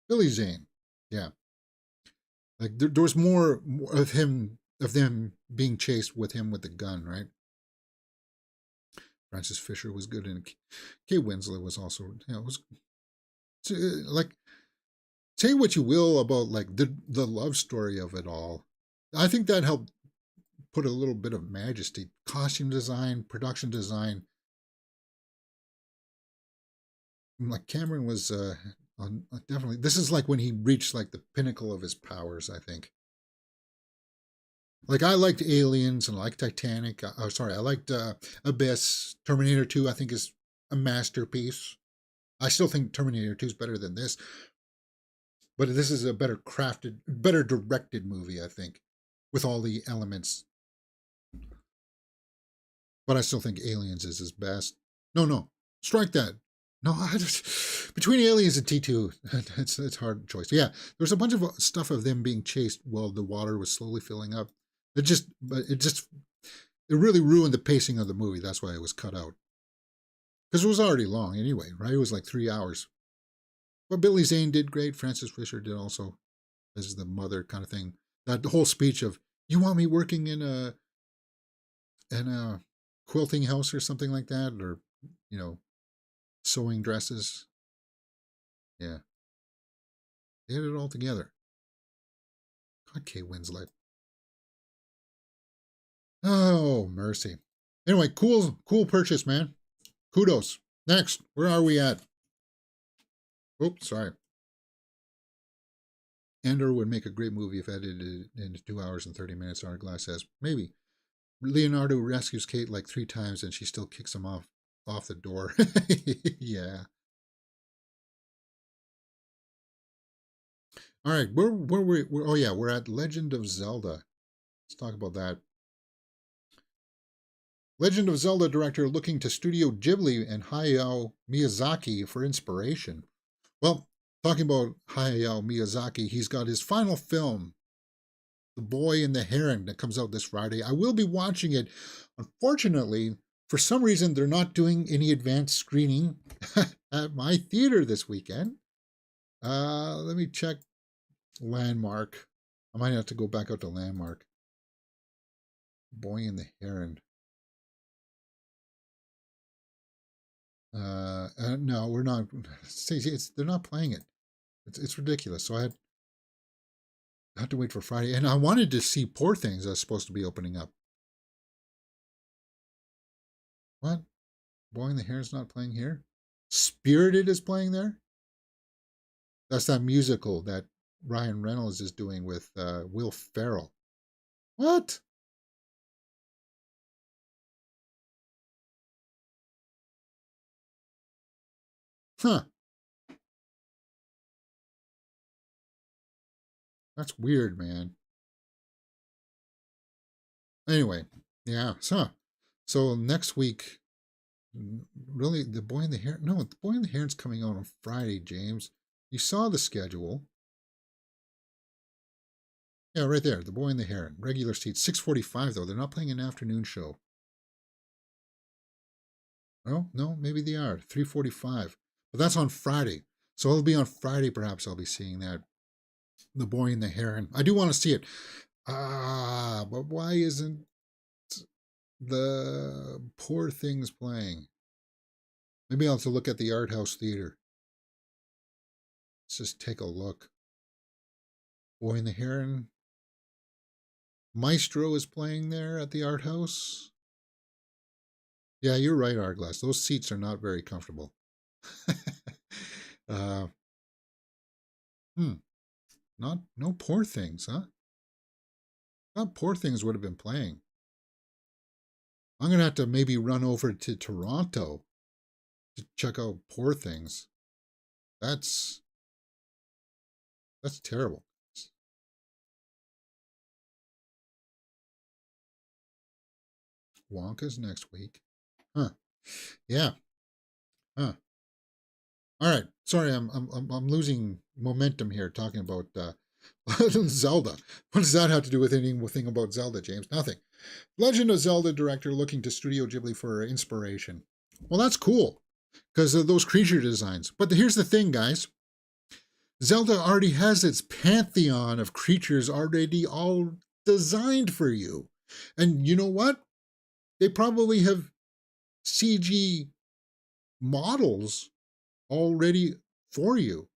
Billy Zane. Yeah. Like there was more of them being chased with him with the gun, right? Francis Fisher was good, and Kate Winslet was also, was like, say what you will about like the love story of it all. I think that helped put a little bit of majesty, costume design, production design. Like Cameron was definitely. This is like when he reached like the pinnacle of his powers, I think. Like I liked Aliens and I liked Titanic. I liked Abyss. Terminator 2, I think, is a masterpiece. I still think Terminator 2 is better than this. But this is a better crafted, better directed movie, I think, with all the elements. But I still think Aliens is his best. No, strike that. No, between Aliens and T2, it's hard choice. Yeah, there's a bunch of stuff of them being chased while the water was slowly filling up. It really ruined the pacing of the movie. That's why it was cut out. Because it was already long anyway, right? It was like 3 hours. But Billy Zane did great. Francis Fisher did also, as the mother kind of thing. That whole speech of, you want me working in a quilting house or something like that, or sewing dresses. Yeah, they had it all together. God, Kate Winslet. Oh, mercy. Anyway, cool purchase, man. Kudos. Next, where are we at? Oops, sorry. Andor would make a great movie if edited into 2 hours and 30 minutes, Hourglass says. Maybe. Leonardo rescues Kate like 3 times and she still kicks him off the door. Yeah. All right, we're at Legend of Zelda. Let's talk about that. Legend of Zelda director looking to Studio Ghibli and Hayao Miyazaki for inspiration. Well, talking about Hayao Miyazaki, he's got his final film, The Boy and the Heron, that comes out this Friday. I will be watching it. Unfortunately, for some reason, they're not doing any advanced screening at my theater this weekend. Let me check Landmark. I might have to go back out to Landmark. Boy and the Heron. No, we're not. They're not playing it. It's ridiculous. So I had to wait for Friday, and I wanted to see Poor Things. That's supposed to be opening up. What? Boy and the Heron's not playing here. Spirited is playing there. That's that musical that Ryan Reynolds is doing with Will Ferrell. What? Huh. That's weird, man. Anyway, yeah. So next week, really, The Boy and the Heron. No, The Boy and the Heron's coming out on Friday, James. You saw the schedule. Yeah, right there. The Boy and the Heron. Regular seats. 6:45 though. They're not playing an afternoon show. No, maybe they are. 3:45. But that's on Friday. So it'll be on Friday, perhaps I'll be seeing that. The Boy and the Heron. I do want to see it. But why isn't the Poor Things playing? Maybe I'll have to look at the Art House Theater. Let's just take a look. Boy and the Heron. Maestro is playing there at the Art House. Yeah, you're right, Arglass. Those seats are not very comfortable. uh, no Poor Things, huh? Not Poor Things would have been playing. I'm going to have to maybe run over to Toronto to check out Poor Things. That's terrible. Wonka's next week. Huh. Yeah. Huh. All right. Sorry, I'm losing momentum here talking about Zelda. What does that have to do with anything about Zelda, James? Nothing. Legend of Zelda director looking to Studio Ghibli for inspiration. Well, that's cool because of those creature designs. But here's the thing, guys. Zelda already has its pantheon of creatures already all designed for you. And you know what? They probably have CG models already for you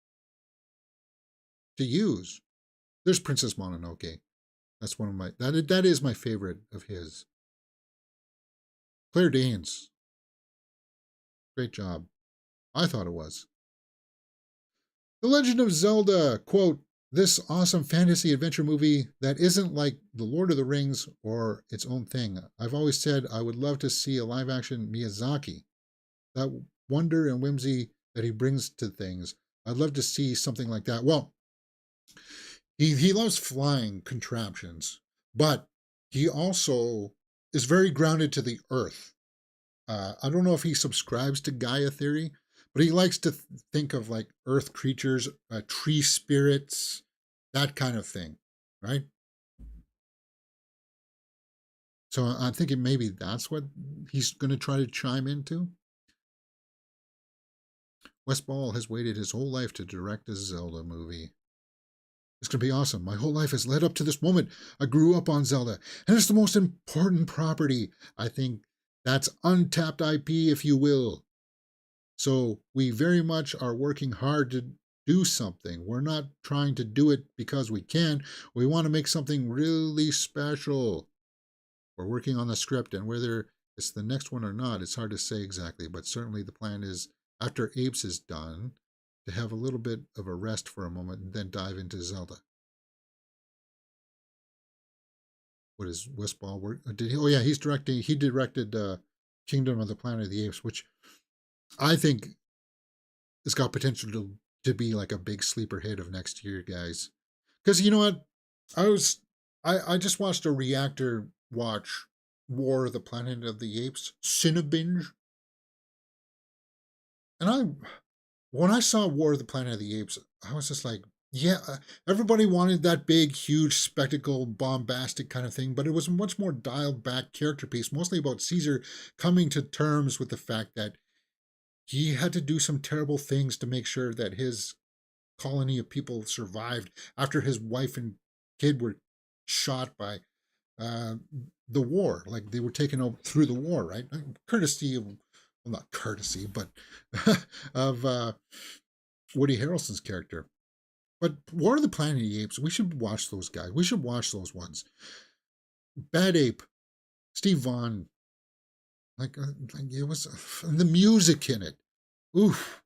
to use. There's Princess Mononoke. That's one of my that is my favorite of his. Claire Danes. Great job. I thought it was. The Legend of Zelda, quote, this awesome fantasy adventure movie that isn't like The Lord of the Rings or its own thing. I've always said I would love to see a live action Miyazaki. That wonder and whimsy that he brings to things. I'd love to see something like that. Well, he loves flying contraptions, but he also is very grounded to the earth. I don't know if he subscribes to Gaia theory, but he likes to think of like earth creatures, tree spirits, that kind of thing, right? So I'm thinking maybe that's what he's going to try to chime into. Wes Ball has waited his whole life to direct a Zelda movie. It's going to be awesome. My whole life has led up to this moment. I grew up on Zelda, and it's the most important property. I think that's untapped IP, if you will. So we very much are working hard to do something. We're not trying to do it because we can. We want to make something really special. We're working on the script, and whether it's the next one or not, it's hard to say exactly, but certainly the plan is, after Apes is done, to have a little bit of a rest for a moment and then dive into Zelda. What is Wes Ball work? Did he? Oh yeah, he's directing. He directed Kingdom of the Planet of the Apes, which I think has got potential to be like a big sleeper hit of next year, guys. Because you know what, I just watched a reactor watch War of the Planet of the Apes, Cinebinge. And when I saw War of the Planet of the Apes, I was just like, yeah, everybody wanted that big, huge spectacle, bombastic kind of thing, but it was a much more dialed back character piece, mostly about Caesar coming to terms with the fact that he had to do some terrible things to make sure that his colony of people survived after his wife and kid were shot by uh, the war. Like they were taken over through the war, right? Courtesy of, well, not courtesy, but of Woody Harrelson's character. But War of the Planet of the Apes, we should watch those guys. We should watch those ones. Bad Ape, Steve Vaughn, like it was the music in it. Oof,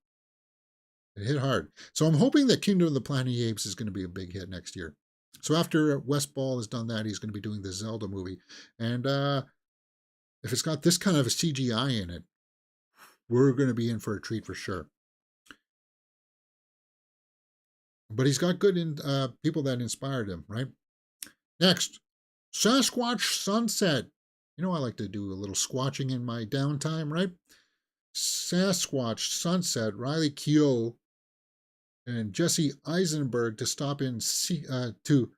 it hit hard. So I'm hoping that Kingdom of the Planet of the Apes is going to be a big hit next year. So after Wes Ball has done that, he's going to be doing the Zelda movie. And if it's got this kind of a CGI in it, we're going to be in for a treat for sure. But he's got good people that inspired him, right? Next, Sasquatch Sunset. You know, I like to do a little squatching in my downtime, right? Sasquatch Sunset, Riley Keough and Jesse Eisenberg to to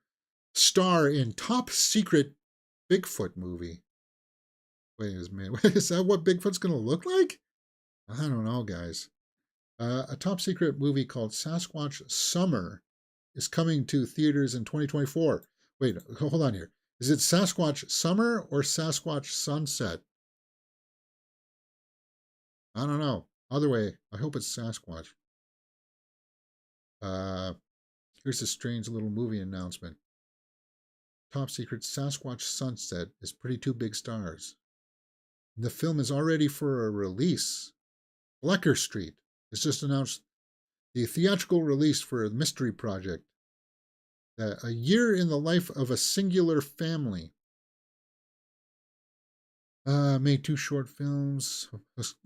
star in top secret Bigfoot movie. Wait a minute, is that what Bigfoot's going to look like? I don't know, guys. A top secret movie called Sasquatch Summer is coming to theaters in 2024. Wait, hold on here. Is it Sasquatch Summer or Sasquatch Sunset? I don't know. Either way, I hope it's Sasquatch. Here's a strange little movie announcement. Top secret Sasquatch Sunset is pretty two big stars. The film is already for a release. Bleecker Street has just announced the theatrical release for a mystery project. A year in the life of a singular family. Made 2 short films.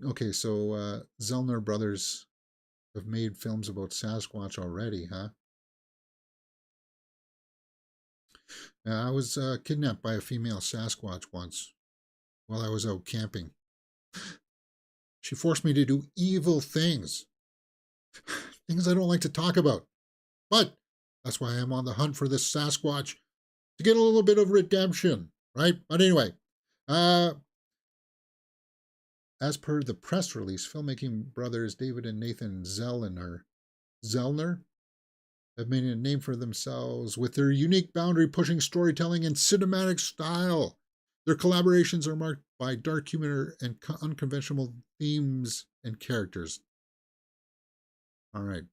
Okay, so Zellner brothers have made films about Sasquatch already, huh? I was kidnapped by a female Sasquatch once while I was out camping. She forced me to do evil things. Things I don't like to talk about. But that's why I'm on the hunt for this Sasquatch, to get a little bit of redemption, right? But anyway, as per the press release, filmmaking brothers David and Nathan Zellner have made a name for themselves with their unique boundary-pushing storytelling and cinematic style. Their collaborations are marked by dark humor and unconventional themes and characters. All right.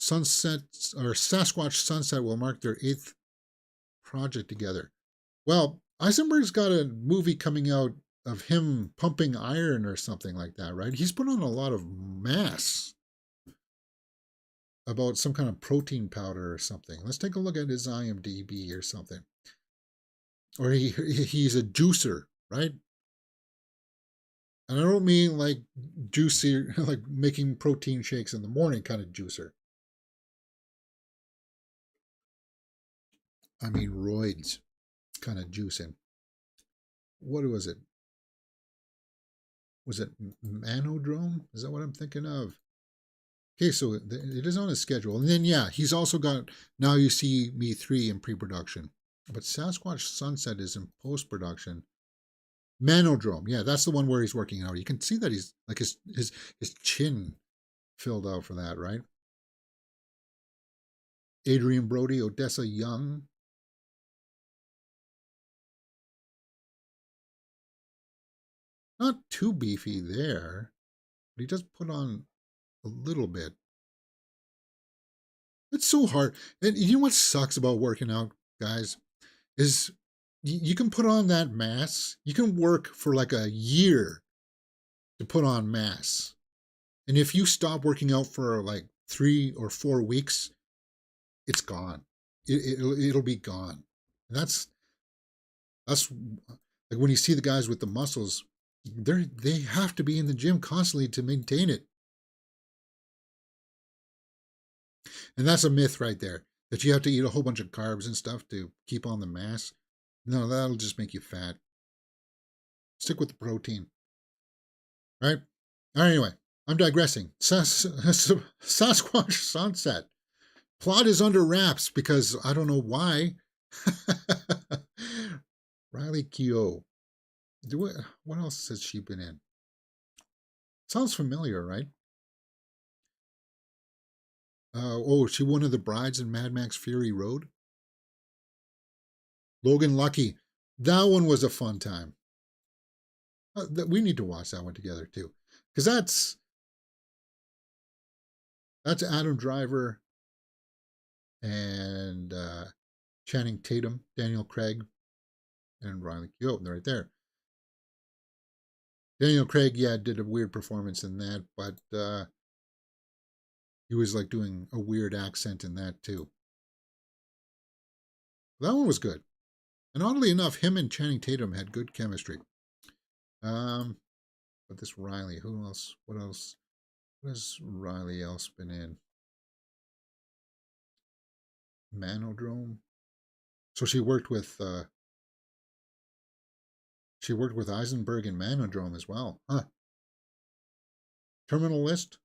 Sasquatch Sunset will mark their 8th project together. Well, Eisenberg's got a movie coming out of him pumping iron or something like that, right? He's put on a lot of mass about some kind of protein powder or something. Let's take a look at his IMDb or something. Or he's a juicer, right? And I don't mean like juicy, like making protein shakes in the morning kind of juicer. I mean roids kind of juicing. What was it? Was it Manodrome? Is that what I'm thinking of? Okay, so it is on his schedule. And then, yeah, he's also got Now You See Me 3 in pre-production. But Sasquatch Sunset is in post-production. Manodrome, yeah, that's the one where he's working out. You can see that he's like his chin filled out for that, right? Adrian Brody, Odessa Young. Not too beefy there, but he does put on a little bit. It's so hard. And you know what sucks about working out, guys, is you can put on that mass. You can work for like a year to put on mass. And if you stop working out for like 3 or 4 weeks, it's gone. It'll be gone. And that's like when you see the guys with the muscles, they have to be in the gym constantly to maintain it. And that's a myth right there, that you have to eat a whole bunch of carbs and stuff to keep on the mass. No, that'll just make you fat. Stick with the protein. All right. All right, anyway, I'm digressing. Sasquatch Sunset. Plot is under wraps because I don't know why. Riley Keough. What else has she been in? Sounds familiar, right? Oh, she one of the brides in Mad Max Fury Road. Logan Lucky. That one was a fun time. We need to watch that one together too, because that's Adam Driver and Channing Tatum, Daniel Craig, and Riley Keough. They're right there. Daniel Craig, yeah, did a weird performance in that, but he was like doing a weird accent in that too. That one was good. And oddly enough, him and Channing Tatum had good chemistry. But this Riley, who else? What else? What has Riley else been in? Manodrome. So she worked with Eisenberg in Manodrome as well. Huh. Terminal List.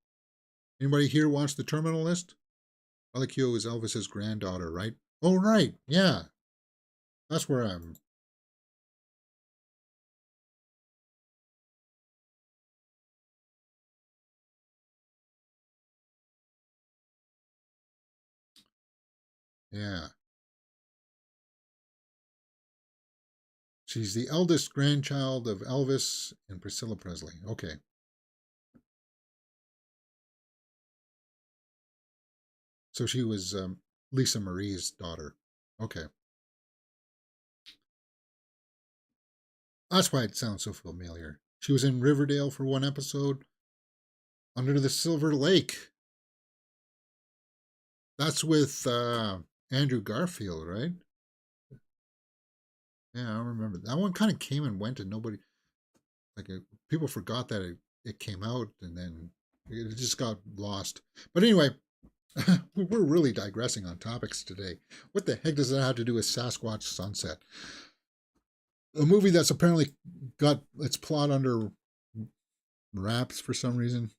Anybody here watch the Terminal List? Riley Keough is Elvis's granddaughter, right? Oh, right. Yeah. That's where I'm. Yeah. She's the eldest grandchild of Elvis and Priscilla Presley. Okay. So she was Lisa Marie's daughter. Okay. That's why it sounds so familiar. She was in Riverdale for one episode. Under the Silver Lake. That's with Andrew Garfield, right? Yeah, I remember that one. Kind of came and went, and nobody people forgot that it came out, and then it just got lost. But anyway, we're really digressing on topics today. What the heck does that have to do with Sasquatch Sunset? A movie that's apparently got its plot under wraps for some reason.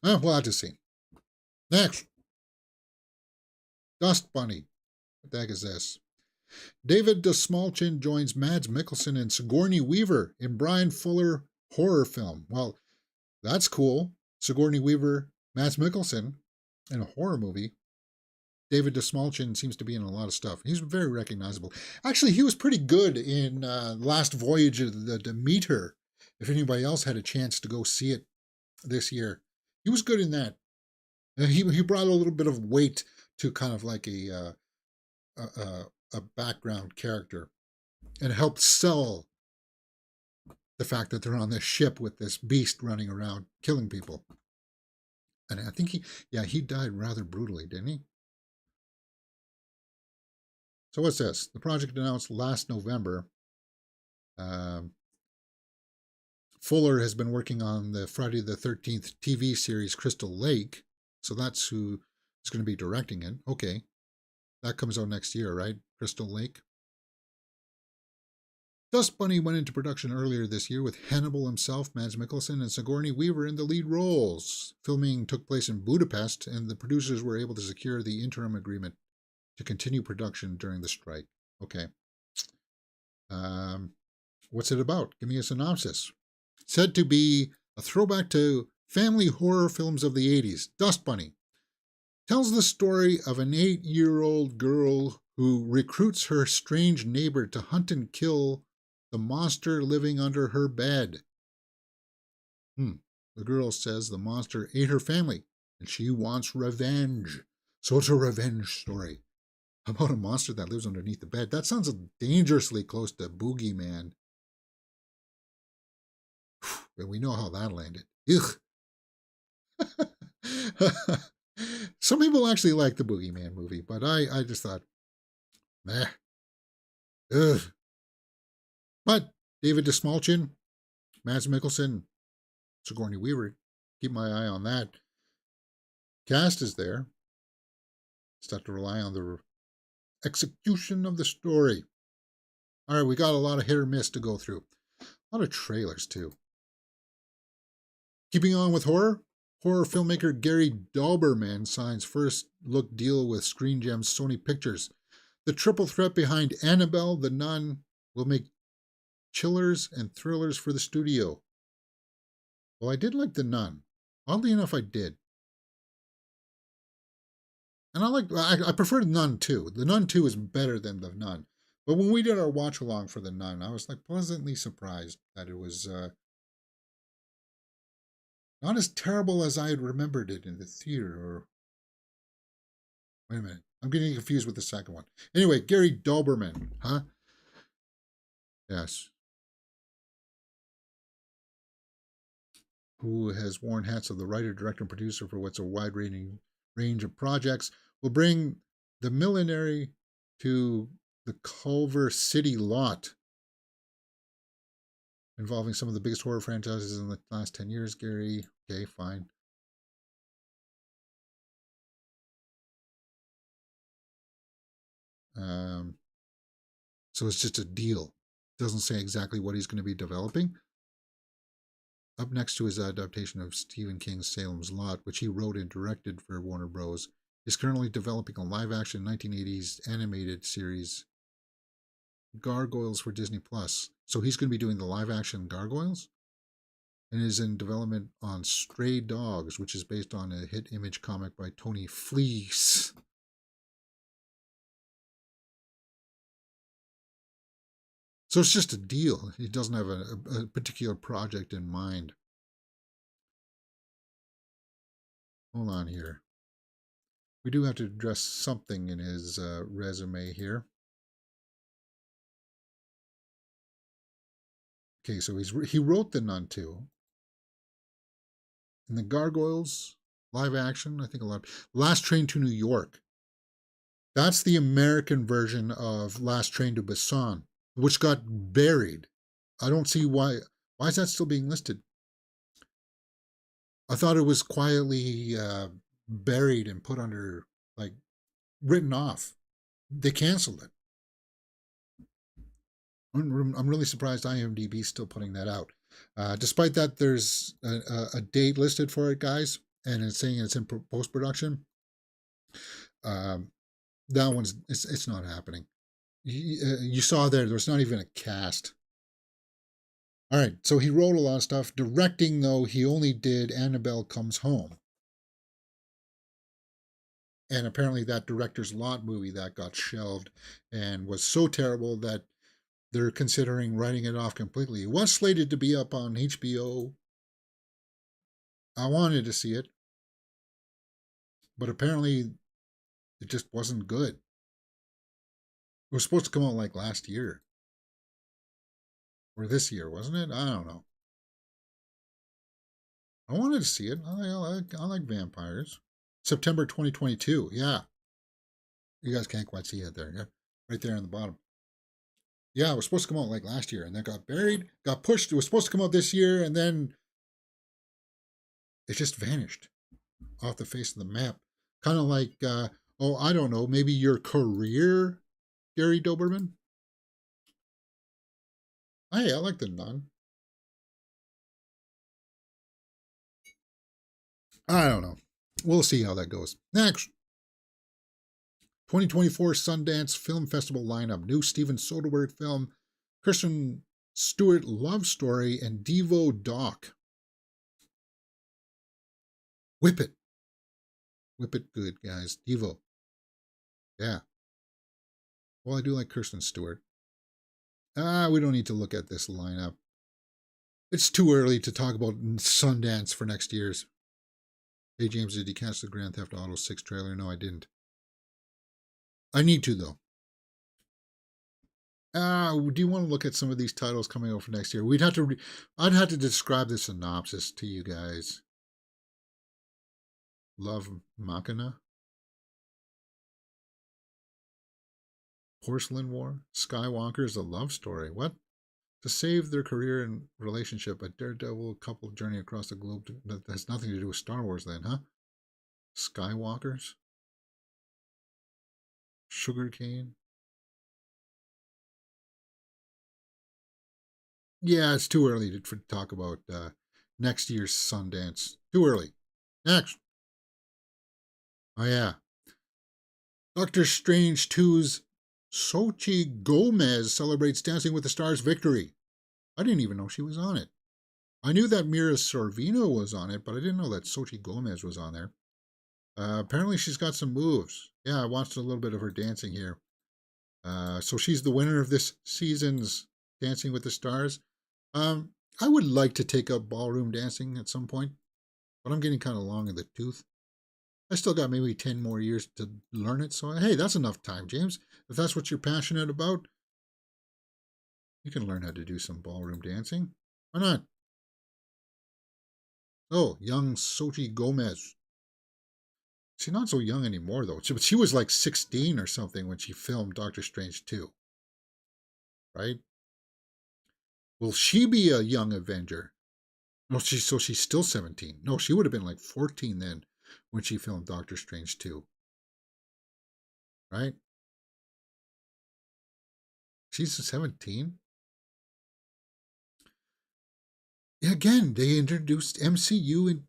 We'll have to see. Next, Dust Bunny. What the heck is this? David Dastmalchian joins Mads Mikkelsen and Sigourney Weaver in Brian Fuller horror film. Well, that's cool. Sigourney Weaver, Mads Mikkelsen in a horror movie. David Dastmalchian seems to be in a lot of stuff. He's very recognizable. Actually, he was pretty good in Last Voyage of the Demeter. If anybody else had a chance to go see it this year, he was good in that. He brought a little bit of weight to kind of like a background character, and helped sell the fact that they're on this ship with this beast running around killing people. And I think he died rather brutally, didn't he? So what's this? The project announced last November. Fuller has been working on the Friday the 13th TV series Crystal Lake. So that's who is going to be directing it. Okay. That comes out next year, right? Crystal Lake. Dust Bunny went into production earlier this year with Hannibal himself, Mads Mikkelsen, and Sigourney Weaver in the lead roles. Filming took place in Budapest, and the producers were able to secure the interim agreement to continue production during the strike. Okay. What's it about? Give me a synopsis. Said to be a throwback to family horror films of the 80s, Dust Bunny tells the story of an 8-year-old girl who recruits her strange neighbor to hunt and kill the monster living under her bed. The girl says the monster ate her family and she wants revenge. So it's a revenge story about a monster that lives underneath the bed. That sounds dangerously close to Boogeyman. But we know how that landed. Ugh. Some people actually like the Boogeyman movie, but I just thought, meh. Ugh. But David Dastmalchian, Mads Mikkelsen, Sigourney Weaver, keep my eye on that. Cast is there. Just have to rely on the execution of the story. All right, we got a lot of hit or miss to go through. A lot of trailers, too. Keeping on with horror filmmaker Gary Dauberman signs first look deal with Screen Gems Sony Pictures. The triple threat behind Annabelle, The Nun will make chillers and thrillers for the studio. Well, I did like The Nun. Oddly enough, I did. And I prefer The Nun 2. The Nun 2 is better than The Nun. But when we did our watch along for The Nun, I was like pleasantly surprised that it was not as terrible as I had remembered it in the theater. Or wait a minute, I'm getting confused with the second one. Anyway, Gary Dauberman, huh? Yes. Who has worn hats of the writer, director, and producer for what's a wide-ranging range of projects, will bring the Millenary to the Culver City lot, involving some of the biggest horror franchises in the last 10 years. Gary, okay, fine. So it's just a deal. Doesn't say exactly what he's going to be developing. Up next to his adaptation of Stephen King's Salem's Lot, which he wrote and directed for Warner Bros., is currently developing a live-action 1980s animated series, Gargoyles, for Disney Plus. So he's going to be doing the live-action Gargoyles, and is in development on Stray Dogs, which is based on a hit Image comic by Tony Fleece. So it's just a deal. He doesn't have a particular project in mind. Hold on here. We do have to address something in his resume here. Okay, so he wrote The Nun 2. And the Gargoyles, live action, I think a lot. Last Train to New York. That's the American version of Last Train to Busan, which got buried. I don't see why. Why is that still being listed? I thought it was quietly buried and put under, like, written off. They canceled it. I'm really surprised IMDb is still putting that out. Despite that, there's a date listed for it, guys, and it's saying it's in post production. That one's it's not happening. You saw there's not even a cast. All right, so he wrote a lot of stuff. Directing, though, he only did Annabelle Comes Home. And apparently that director's lot movie that got shelved and was so terrible that they're considering writing it off completely. It was slated to be up on HBO. I wanted to see it, but apparently it just wasn't good. It was supposed to come out like last year or this year, wasn't it? I don't know. I wanted to see it. I like vampires. September 2022. Yeah. You guys can't quite see it there. Yeah. Right there on the bottom. Yeah, it was supposed to come out like last year and then got buried, got pushed. It was supposed to come out this year and then it just vanished off the face of the map. Kind of like, I don't know, maybe your career, Gary Doberman? Hey, I like The Nun. I don't know. We'll see how that goes. Next, 2024 Sundance Film Festival lineup. New Steven Soderbergh film, Kristen Stewart love story, and Devo doc. Whip it. Whip it good, guys. Devo. Yeah. Well, I do like Kirsten Stewart. We don't need to look at this lineup. It's too early to talk about Sundance for next year's. Hey, James, did you catch the Grand Theft Auto 6 trailer? No, I didn't. I need to, though. Do you want to look at some of these titles coming out for next year? I'd have to describe the synopsis to you guys. Love Machina? Porcelain War? Skywalker's a love story. What? To save their career and relationship, a daredevil couple journey across the globe. That has nothing to do with Star Wars, then, huh? Skywalkers? Sugarcane? Yeah, it's too early to talk about next year's Sundance. Too early. Next. Oh, yeah. Doctor Strange 2's Xochitl Gomez celebrates Dancing with the Stars victory. I didn't even know she was on it. I knew that Mira Sorvino was on it, but I didn't know that Xochitl Gomez was on there. Apparently, she's got some moves. Yeah, I watched a little bit of her dancing here. So she's the winner of this season's Dancing with the Stars. I would like to take up ballroom dancing at some point, but I'm getting kind of long in the tooth. I still got maybe 10 more years to learn it. So, hey, that's enough time, James. If that's what you're passionate about, you can learn how to do some ballroom dancing. Why not? Oh, young Xochitl Gomez. She's not so young anymore, though. She was like 16 or something when she filmed Doctor Strange 2, right? Will she be a young Avenger? No, she's still 17. No, she would have been like 14 then when she filmed Doctor Strange 2, right? She's 17. Again, they introduced MCU and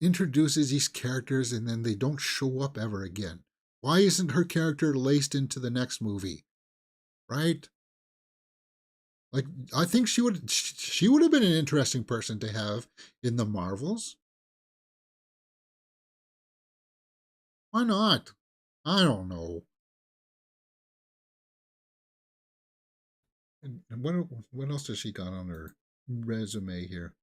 introduces these characters and then they don't show up ever again. Why isn't her character laced into the next movie? Right? Like, I think she would have been an interesting person to have in the Marvels. Why not? I don't know. And what else has she got on her resume here?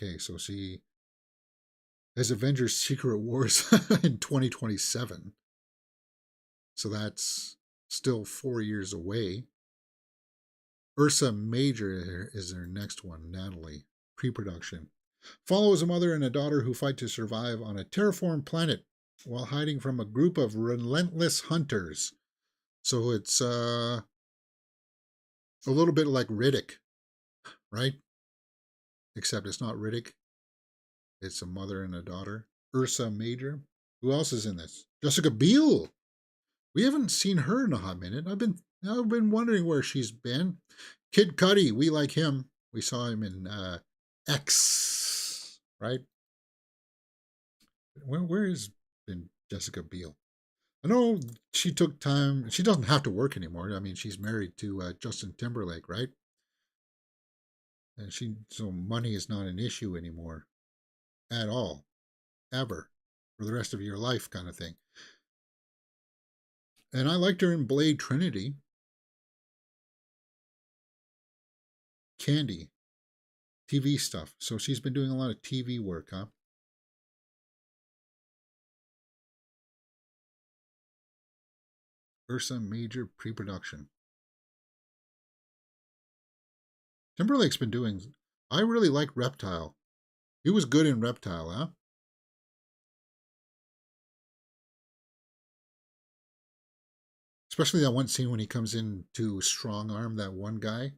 Okay, so she has Avengers Secret Wars in 2027. So that's still 4 years away. Ursa Major is her next one, Natalie. Pre-production. Follows a mother and a daughter who fight to survive on a terraformed planet while hiding from a group of relentless hunters. So it's a little bit like Riddick, right? Except it's not Riddick. It's a mother and a daughter. Ursa Major. Who else is in this? Jessica Biel. We haven't seen her in a hot minute. I've been wondering where she's been. Kid Cudi, we like him. We saw him in X, right? Where has been Jessica Biel? I know she took time. She doesn't have to work anymore. I mean, she's married to Justin Timberlake, right? And so money is not an issue anymore at all, ever, for the rest of your life, kind of thing. And I liked her in Blade Trinity. Candy, TV stuff. So she's been doing a lot of TV work, huh? Ursa Major pre-production. Timberlake's been doing. I really like Reptile. He was good in Reptile, huh? Especially that one scene when he comes in to strong arm that one guy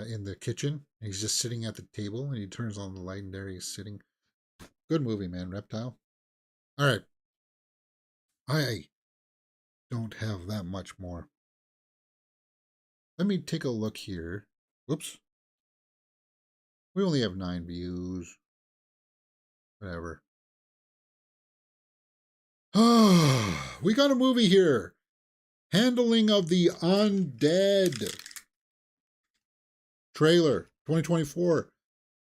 in the kitchen. He's just sitting at the table and he turns on the light and there he's sitting. Good movie, man, Reptile. All right. I don't have that much more. Let me take a look here. Whoops. We only have 9 views. Whatever. We got a movie here. Handling of the Undead. Trailer 2024.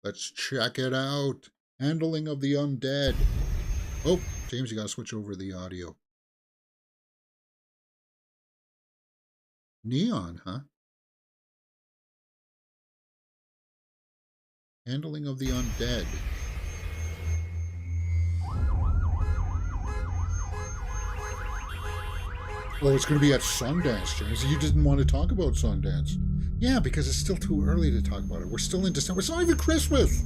Let's check it out. Handling of the Undead. Oh, James, you got to switch over the audio. Neon, huh? Handling of the Undead. Oh, it's going to be at Sundance, James. You didn't want to talk about Sundance. Yeah, because it's still too early to talk about it. We're still in December. It's not even Christmas.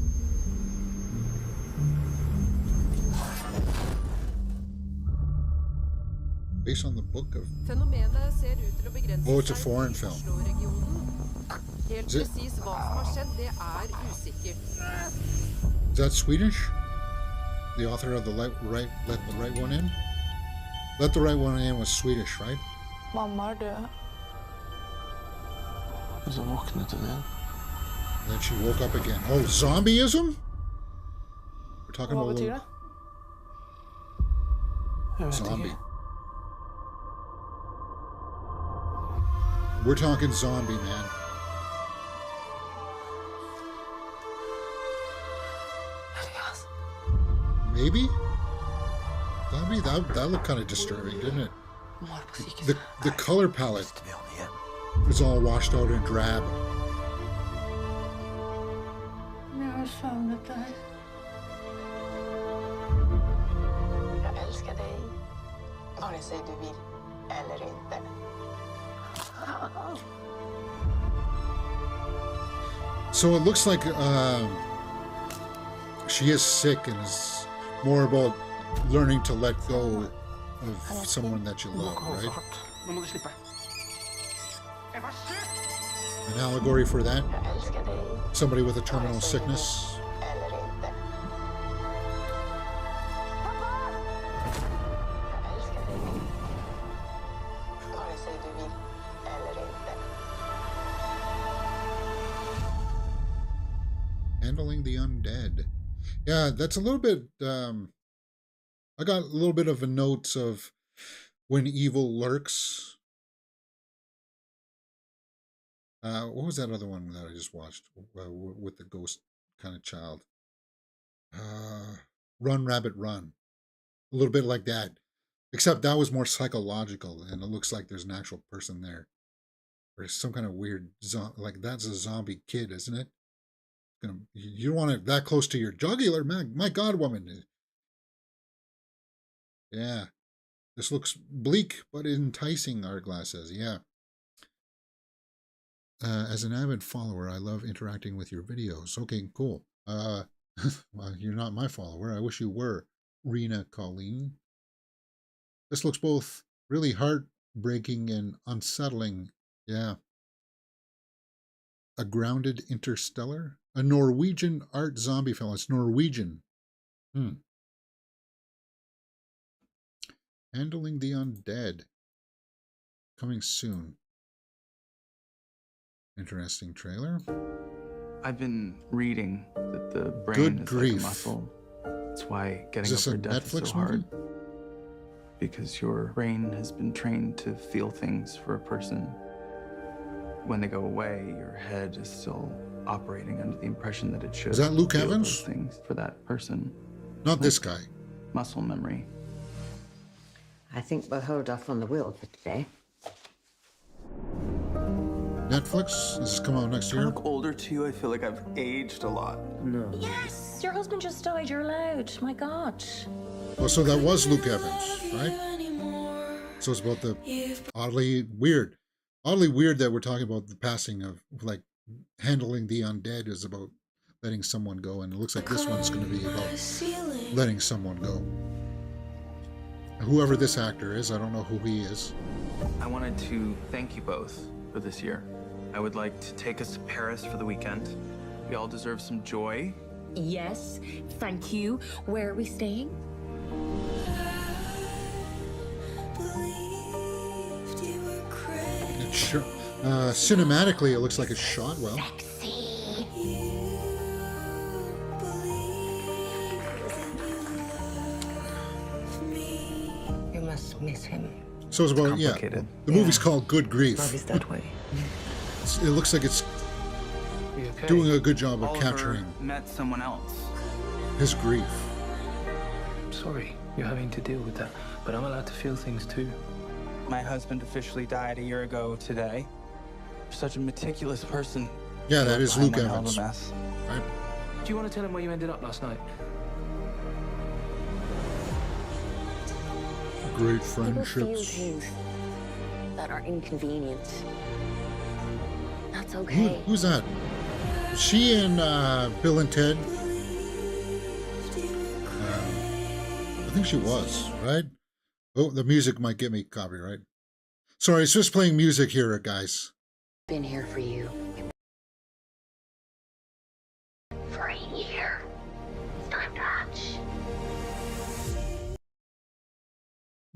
Based on the book of... Oh, it's a foreign film. Is it? Is that Swedish? The author of Let the Right One In? Let the Right One In was Swedish, right? Mamma är död. Så vaknade den igen. And then she woke up again. Oh, zombieism? We're talking Vad about betyder det? zombie. We're talking zombie, man. Maybe? Zombie? That looked kind of disturbing, didn't it? The color palette is all washed out and drab. Jag har saknat dig. Jag älskar dig. Vare sig du vill eller inte. So it looks like she is sick and is more about learning to let go of someone that you love, right? An allegory for that? Somebody with a terminal sickness? Handling the undead. Yeah, that's a little bit, I got a little bit of a notes of when evil lurks. What was that other one that I just watched with the ghost kind of child? Run, Rabbit, Run. A little bit like that. Except that was more psychological, and it looks like there's an actual person there. Or some kind of weird, like that's a zombie kid, isn't it? You don't want it that close to your jugular, man. My God, woman. Yeah. This looks bleak, but enticing, Hourglass says. Yeah. As an avid follower, I love interacting with your videos. Okay, cool. Well, you're not my follower. I wish you were, Rena Colleen. This looks both really heartbreaking and unsettling. Yeah. A Grounded Interstellar? A Norwegian art zombie film. It's Norwegian. Handling the Undead. Coming soon. Interesting trailer. I've been reading that the brain is like a muscle. That's why getting up for death is so hard. Because your brain has been trained to feel things for a person. When they go away, your head is still operating under the impression that it should. Is that Luke feel Evans? Those things for that person. Not like this guy. Muscle memory. I think we'll hold off on the will for today. Netflix? Does this come out next year? I look older to you. I feel like I've aged a lot. No. Yes, your husband just died. You're allowed. My God. Oh, so that was Luke Evans, right? So it's about the oddly weird that we're talking about the passing of, like, handling the undead is about letting someone go, and it looks like this one's going to be about letting someone go. Whoever this actor is, I don't know who he is. I wanted to thank you both for this year. I would like to take us to Paris for the weekend. We all deserve some joy. Yes, thank you. Where are we staying? Cinematically, it looks like it's shot well. You must miss him. So it's about, yeah. The movie's called Good Grief. Love is that way. It looks like it's doing a good job of capturing met someone else. his grief. Sorry you're having to deal with that, but I'm allowed to feel things too. My husband officially died a year ago today. You're such a meticulous person. Yeah, that is Luke Behind one Evans. hell of a mess. Right? Do you want to tell him where you ended up last night? Great People feel friendships. things that are inconvenient. That's okay. Who's that? Is she in Bill and Ted? I think she was, right? Oh, the music might get me copyright. Sorry, it's just playing music here, guys. Been here for you for a year. It's time to hatch.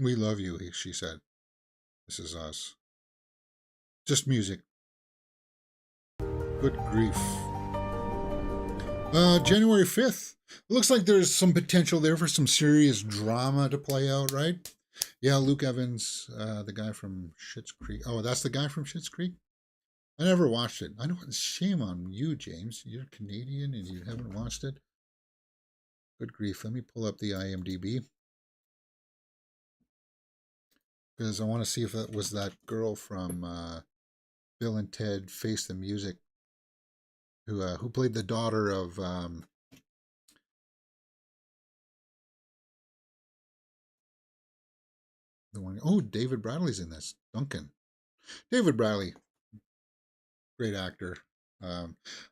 We love you, she said. This is us. Just music. Good grief. January 5th. Looks like there's some potential there for some serious drama to play out, right? Yeah, Luke Evans, the guy from Schitt's Creek. Oh, that's the guy from Schitt's Creek? I never watched it. I know it's shame on you, James. You're Canadian and you haven't watched it. Good grief. Let me pull up the IMDb. Because I want to see if that was that girl from Bill and Ted Face the Music who played the daughter of the one. Oh, David Bradley's in this. Duncan. David Bradley, great actor.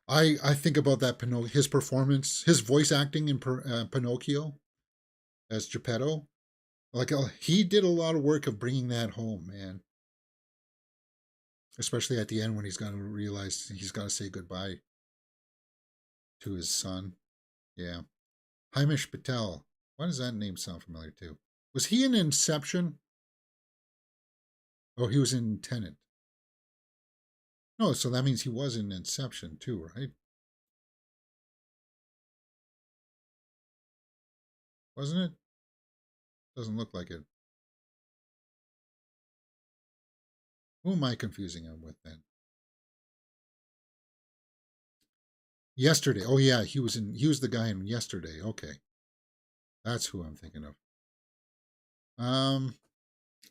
I think about that his performance, his voice acting in Pinocchio as Geppetto. Like he did a lot of work of bringing that home, man. Especially at the end when he's got to realize he's got to say goodbye to his son. Yeah. Himesh Patel. Why does that name sound familiar too? Was he in Inception? Oh, he was in Tenet. No, so that means he was in Inception too, right? Wasn't it? Doesn't look like it. Who am I confusing him with then? Yesterday. Oh yeah, he was the guy in Yesterday. Okay. That's who I'm thinking of.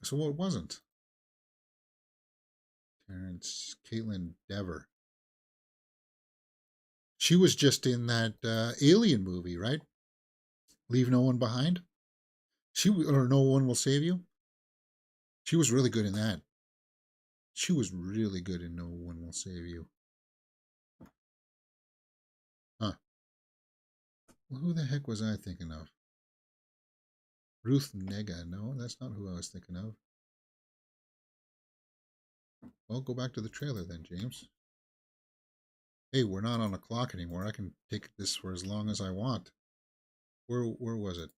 So what wasn't? Terrence, Caitlin Dever. She was just in that Alien movie, right? Leave No One Behind. Or No One Will Save You. She was really good in that. She was really good in No One Will Save You. Huh. Well, who the heck was I thinking of? Ruth Negga. No, that's not who I was thinking of. Well, go back to the trailer then, James. Hey, we're not on a clock anymore. I can take this for as long as I want. Where was it?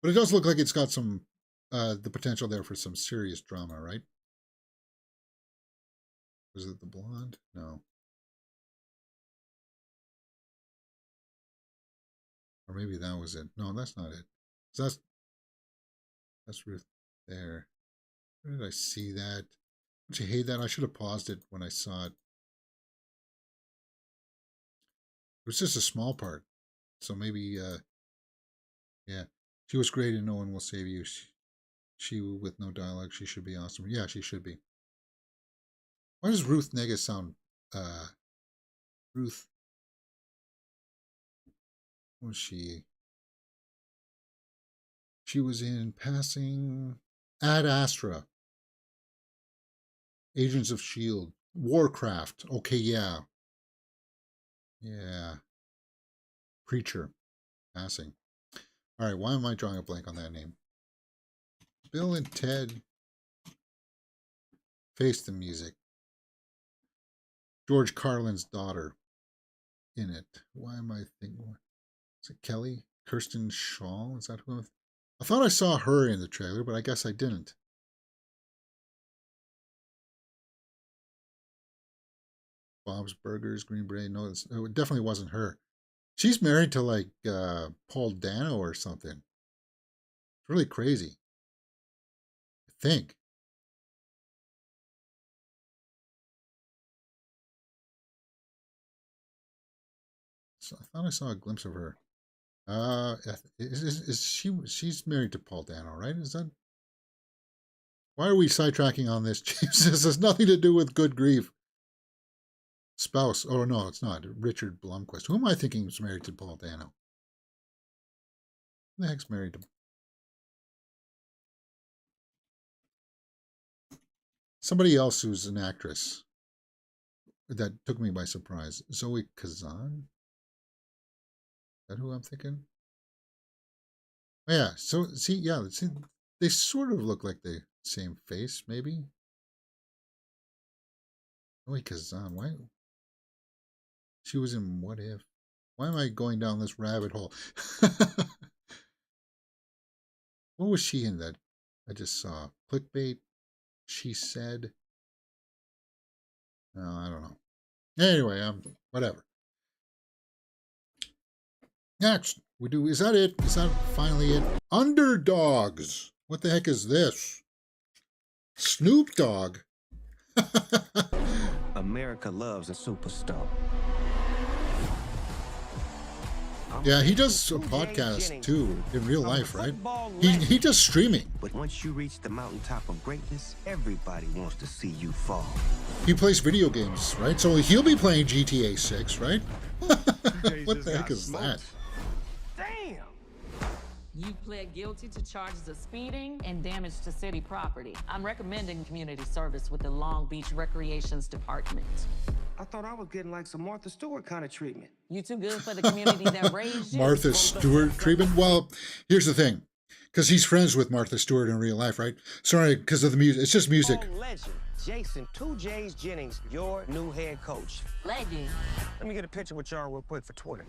But it does look like it's got some the potential there for some serious drama, right? Was it the blonde? No. Or maybe that was it. No, that's not it. So that's Ruth there. Where did I see that? Don't you hate that? I should have paused it when I saw it. It was just a small part. So maybe, yeah. She was great in No One Will Save You. She with no dialogue, she should be awesome. Yeah, she should be. Why does Ruth Negga sound, Ruth, what was she? She was in Passing, Ad Astra, Agents of S.H.I.E.L.D., Warcraft. Okay, yeah. Yeah. Preacher, Passing. All right, why am I drawing a blank on that name? Bill and Ted Face the Music. George Carlin's daughter in it. Why am I thinking? Is it Kelly? Kirsten Shaw? Is that who I thought I saw her in the trailer, but I guess I didn't. Bob's Burgers, Green Beret. No, it definitely wasn't her. She's married to like Paul Dano or something. It's really crazy. I think. So I thought I saw a glimpse of her. Is she's married to Paul Dano, right? Is that? Why are we sidetracking on this, James? This has nothing to do with Good Grief. Spouse. Oh, no, it's not. Richard Blumquist. Who am I thinking is married to Paul Dano? Who the heck's married to? Somebody else who's an actress. That took me by surprise. Zoe Kazan? Is that who I'm thinking? Oh, yeah. So, see, yeah. See, they sort of look like the same face, maybe. Zoe Kazan. Why? She was in What If? Why am I going down this rabbit hole? What was she in that? I just saw clickbait. She said. No, I don't know. Anyway, whatever. Next, we do. Is that it? Is that finally it? Underdogs. What the heck is this? Snoop Dogg. America loves a superstar. Yeah, he does a podcast too in real life, right? He does streaming. But once you reach the mountaintop of greatness, everybody wants to see you fall. He plays video games, right? So he'll be playing GTA 6, right? What the heck is that? Damn! You pled guilty to charges of speeding and damage to city property. I'm recommending community service with the Long Beach Recreations Department. I thought I was getting like some Martha Stewart kind of treatment. You too good for the community that raised you? Martha Stewart treatment? Well, here's the thing. Because he's friends with Martha Stewart in real life, right? Sorry, because of the music. It's just music. Oh, legend. Jason 2J's Jennings, your new head coach. Legend. Let me get a picture with y'all real quick for Twitter.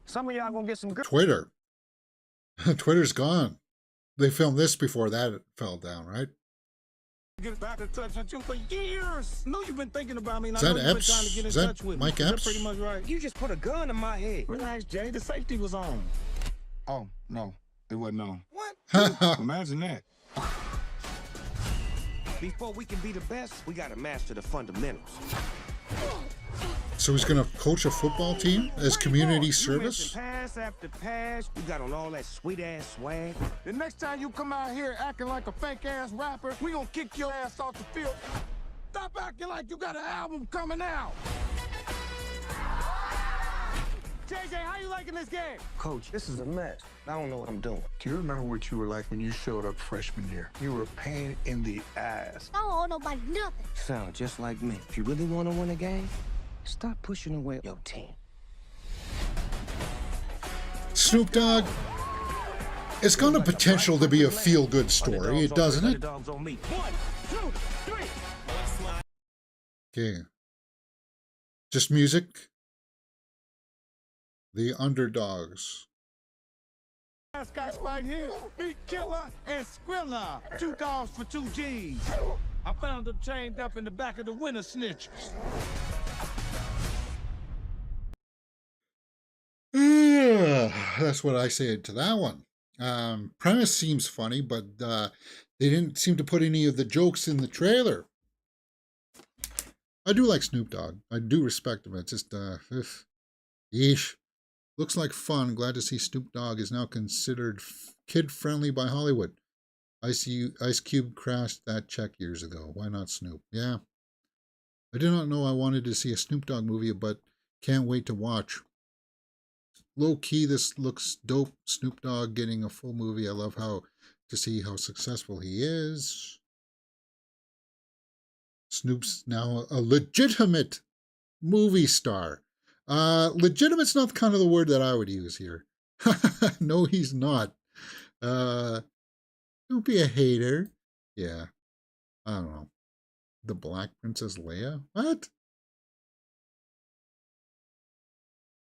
Some of y'all gonna get some good. Twitter. Twitter's gone. They filmed this before that fell down, right? Get back in touch with you for years. I know you've been thinking about me. Is that Epps? Is that Mike Epps? Pretty much right. You just put a gun in my head. Relax, Jay. The safety was on. Oh, no. It wasn't on. What? Imagine that. Before we can be the best, we gotta master the fundamentals. So he's going to coach a football team as community service? Pass after pass. You got on all that sweet ass swag. The next time you come out here acting like a fake ass rapper, we gonna kick your ass off the field. Stop acting like you got an album coming out. JJ, how you liking this game? Coach, this is a mess. I don't know what I'm doing. Do you remember what you were like when you showed up freshman year? You were a pain in the ass. I don't owe nobody nothing. Sound just like me. If you really want to win a game, stop pushing away your team. Snoop Dogg. It's got a potential to be a feel-good story, doesn't it? Okay. Just music. The Underdogs. Last guys right here, Beat Killer and Skrilla. 2 dogs for 2 G's. I found them chained up in the back of the winter snitches. That's what I say to that one. Premise seems funny, but they didn't seem to put any of the jokes in the trailer. I do like Snoop Dogg. I do respect him. It's just, yeesh. Looks like fun. Glad to see Snoop Dogg is now considered kid-friendly by Hollywood. Ice Cube crashed that check years ago. Why not Snoop? Yeah. I did not know I wanted to see a Snoop Dogg movie, but can't wait to watch. Low-key, this looks dope. Snoop Dogg getting a full movie. I love to see how successful he is. Snoop's now a legitimate movie star. Legitimate's not kind of the word that I would use here. No, he's not. Don't be a hater. Yeah. I don't know. The Black Princess Leia? What?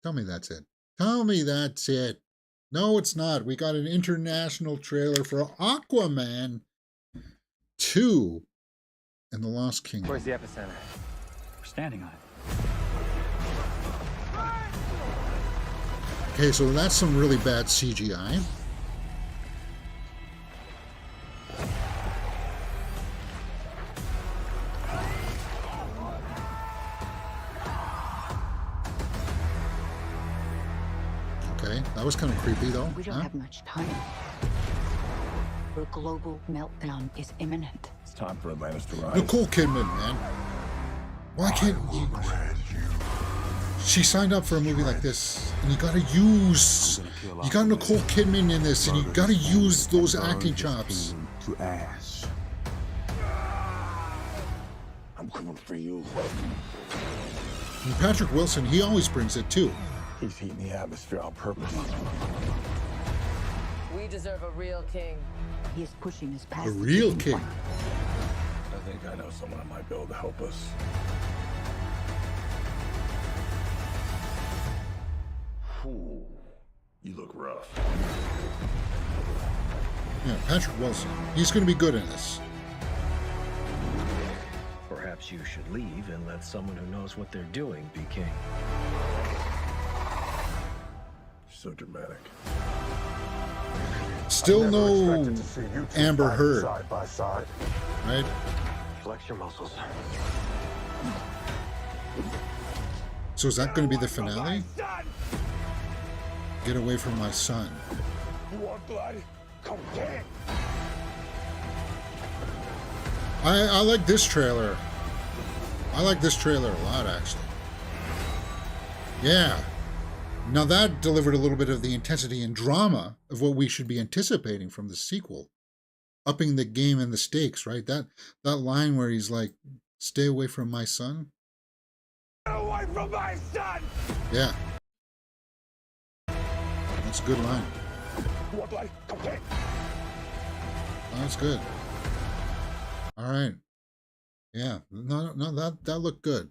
Tell me that's it. Tell me that's it. No, it's not. We got an international trailer for Aquaman 2 and the Lost Kingdom. Where's the epicenter? We're standing on it. Okay, so that's some really bad CGI. Okay, that was kind of creepy though. We don't have much time. A global meltdown is imminent. It's time for Atlantis to rise. Nicole Kidman, man. Why can't you? She signed up for a movie like this, and you got Nicole Kidman in this, and you gotta use those acting chops. To ash. I'm coming for you. And Patrick Wilson, he always brings it too. He's heating the atmosphere on purpose. We deserve a real king. He is pushing us past A real king. I think I know someone that might be able to help us. Ooh, you look rough. Yeah, Patrick Wilson. He's going to be good in this. Perhaps you should leave and let someone who knows what they're doing be king. So dramatic. Still no Amber Heard. Side by side. Right? Flex your muscles. So is that going to be the finale? Get away from my son. You want blood? Come get it. I like this trailer. I like this trailer a lot, actually. Yeah. Now that delivered a little bit of the intensity and drama of what we should be anticipating from the sequel. Upping the game and the stakes, right? That line where he's like, "Stay away from my son." Get away from my son! Yeah. That's a good line. You want blood? Come get it. Oh, that's good. All right. Yeah. No, that looked good.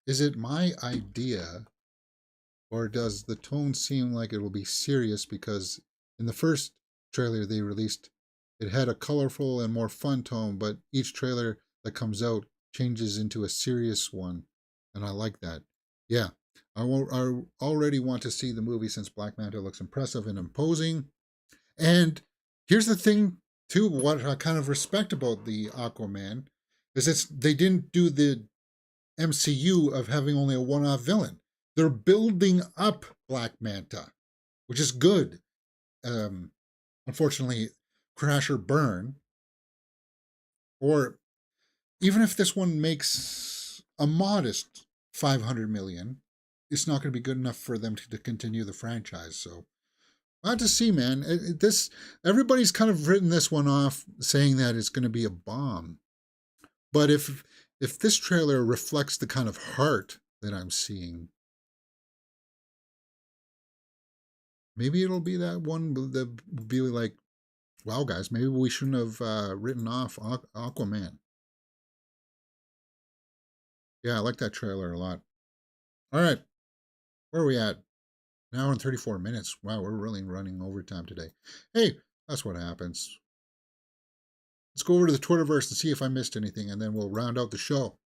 Is it my idea, or does the tone seem like it will be serious? Because in the first trailer they released, it had a colorful and more fun tone, but each trailer that comes out changes into a serious one, and I like that. Yeah, I already want to see the movie since Black Manta looks impressive and imposing. And here's the thing, too, what I kind of respect about the Aquaman is they didn't do the MCU of having only a one-off villain. They're building up Black Manta, which is good. Unfortunately, crash or burn. Or even if this one makes a modest 500 million, it's not going to be good enough for them to continue the franchise. So, we'll have to see, man. Everybody's kind of written this one off, saying that it's going to be a bomb. But if this trailer reflects the kind of heart that I'm seeing, maybe it'll be that one that will be like, wow, guys, maybe we shouldn't have written off Aquaman. Yeah, I like that trailer a lot. All right, where are we at? An hour and 34 minutes. Wow, we're really running overtime today. Hey, that's what happens. Let's go over to the Twitterverse and see if I missed anything, and then we'll round out the show.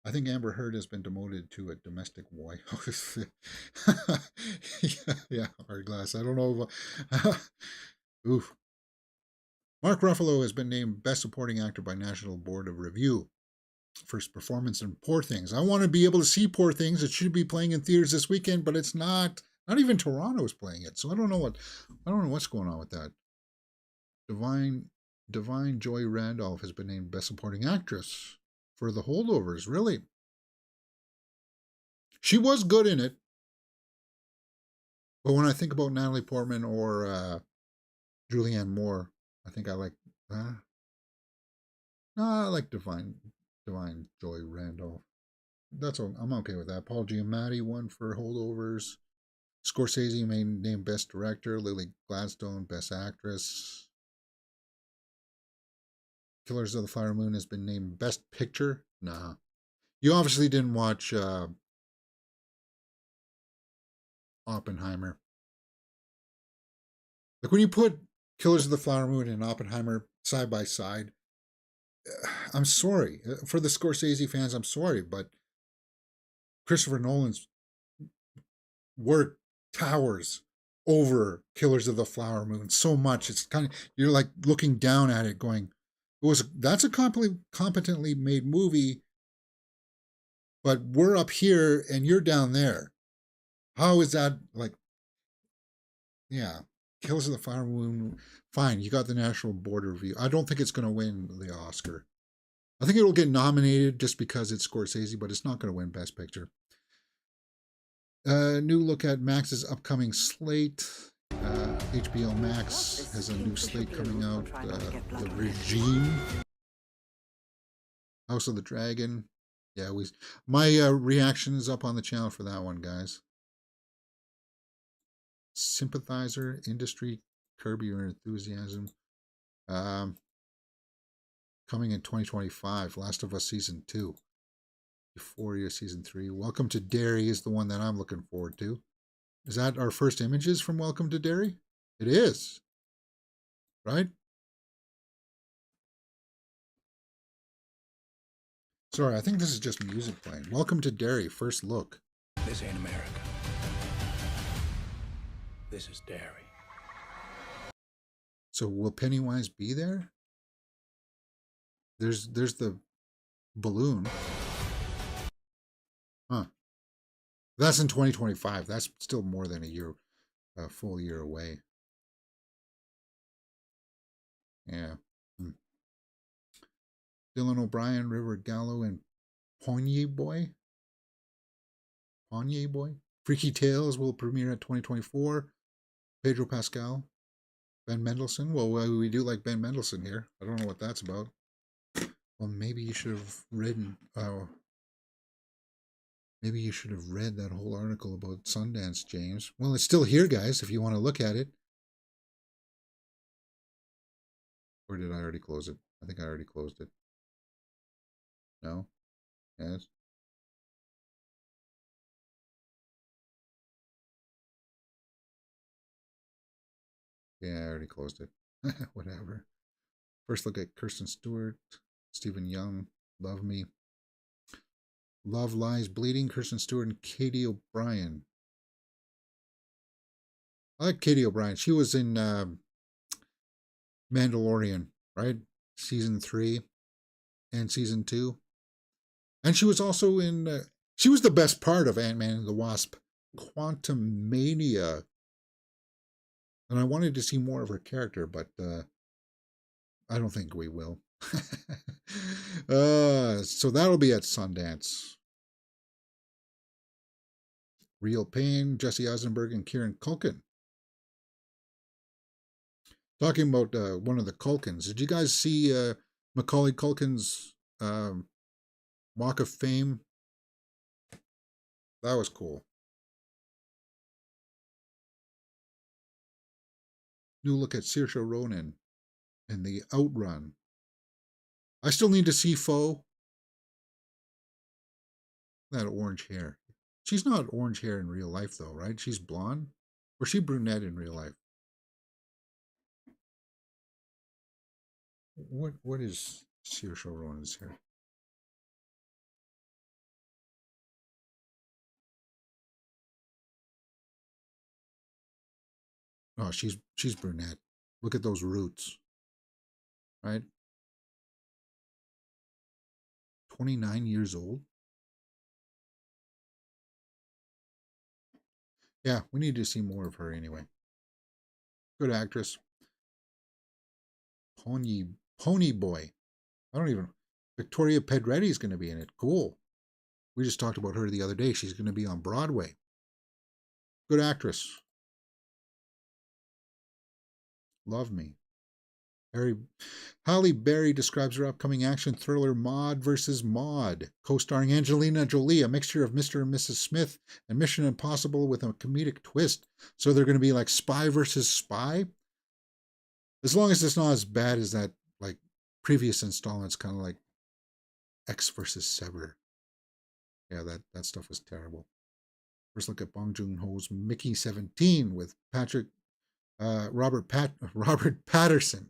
I think Amber Heard has been demoted to a domestic wife. yeah, hard glass. I don't know. Oof. Mark Ruffalo has been named Best Supporting Actor by National Board of Review for his performance in Poor Things. I want to be able to see Poor Things. It should be playing in theaters this weekend, but it's not. Not even Toronto is playing it, so I don't know what's going on with that. Divine Joy Randolph has been named Best Supporting Actress for The Holdovers. Really, she was good in it, but when I think about Natalie Portman or Julianne Moore, I think I like. No, I like Divine Joy Randolph. I'm okay with that. Paul Giamatti won for Holdovers. Scorsese named Best Director. Lily Gladstone Best Actress. Killers of the Flower Moon has been named Best Picture. Nah. You obviously didn't watch Oppenheimer. Like when you put Killers of the Flower Moon and Oppenheimer side by side, I'm sorry. For the Scorsese fans, I'm sorry, but Christopher Nolan's work towers over Killers of the Flower Moon so much. It's kind of, you're like looking down at it going, that's a competently made movie, but we're up here and you're down there. How is that like? Yeah, Killers of the Flower Moon, fine, you got the National Board Review. I don't think it's going to win the Oscar. I think it will get nominated just because it's Scorsese, but it's not going to win Best Picture. New look at Max's upcoming slate. HBO Max has a new slate coming out. The Regime. House of the Dragon. Yeah, my reaction is up on the channel for that one, guys. Sympathizer, Industry, Curb Your Enthusiasm. Coming in 2025, Last of Us Season 2. Euphoria season 3. Welcome to Derry is the one that I'm looking forward to. Is that our first images from Welcome to Derry? It is. Right? Sorry, I think this is just music playing. Welcome to Derry, first look. This ain't America. This is Derry. So will Pennywise be there? There's the balloon. Huh. That's in 2025. That's still more than a full year away. Yeah. Dylan O'Brien, River Gallo, and Ponye Boy. Freaky Tales will premiere at 2024. Pedro Pascal. Ben Mendelsohn. Well, we do like Ben Mendelsohn here. I don't know what that's about. Well, maybe you should have read that whole article about Sundance, James. Well, it's still here, guys, if you want to look at it. Or did I already close it? I think I already closed it. No? Yes? Yeah, I already closed it. Whatever. First look at Kirsten Stewart, Stephen Young, Love Me. Love Lies Bleeding, Kirsten Stewart and Katie O'Brien. I like Katie O'Brien. She was in Mandalorian, right? Season 3 and Season 2. And she was also in... she was the best part of Ant-Man and the Wasp. Quantumania. And I wanted to see more of her character, but I don't think we will. So that'll be at Sundance. Real Pain, Jesse Eisenberg, and Kieran Culkin. Talking about one of the Culkins. Did you guys see Macaulay Culkin's Walk of Fame? That was cool. New look at Saoirse Ronan and the Outrun. I still need to see Foe. That orange hair. She's not orange hair in real life, though, right? She's blonde? Or is she brunette in real life? What is Saoirse Ronan's hair? Oh, she's brunette. Look at those roots. Right? 29 years old. Yeah, we need to see more of her anyway. Good actress. Pony Boy. I don't even... Victoria Pedretti is going to be in it. Cool. We just talked about her the other day. She's going to be on Broadway. Good actress. Love Me. Halle Berry describes her upcoming action thriller Maude vs. Maude, co-starring Angelina Jolie, a mixture of Mr. and Mrs. Smith and Mission Impossible with a comedic twist. So they're going to be like spy versus spy. As long as it's not as bad as that, like, previous installments, kind of like X versus Sever. Yeah, that stuff was terrible. First look at Bong Joon-ho's Mickey 17 with Robert Pattinson.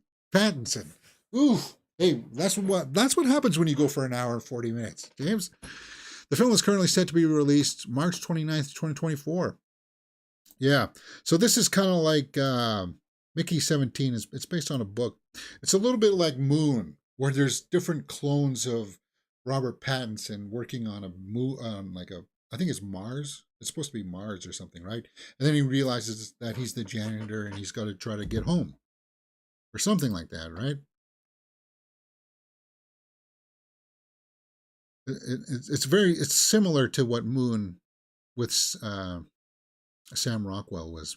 Ooh, hey, that's what happens when you go for an hour and 40 minutes, James. The film is currently set to be released March 29th, 2024. Yeah, so this is kind of like Mickey 17. It's based on a book. It's a little bit like Moon, where there's different clones of Robert Pattinson working on I think it's Mars. It's supposed to be Mars or something, right? And then he realizes that he's the janitor and he's got to try to get home. Or something like that, right? It's similar to what Moon with Sam Rockwell was.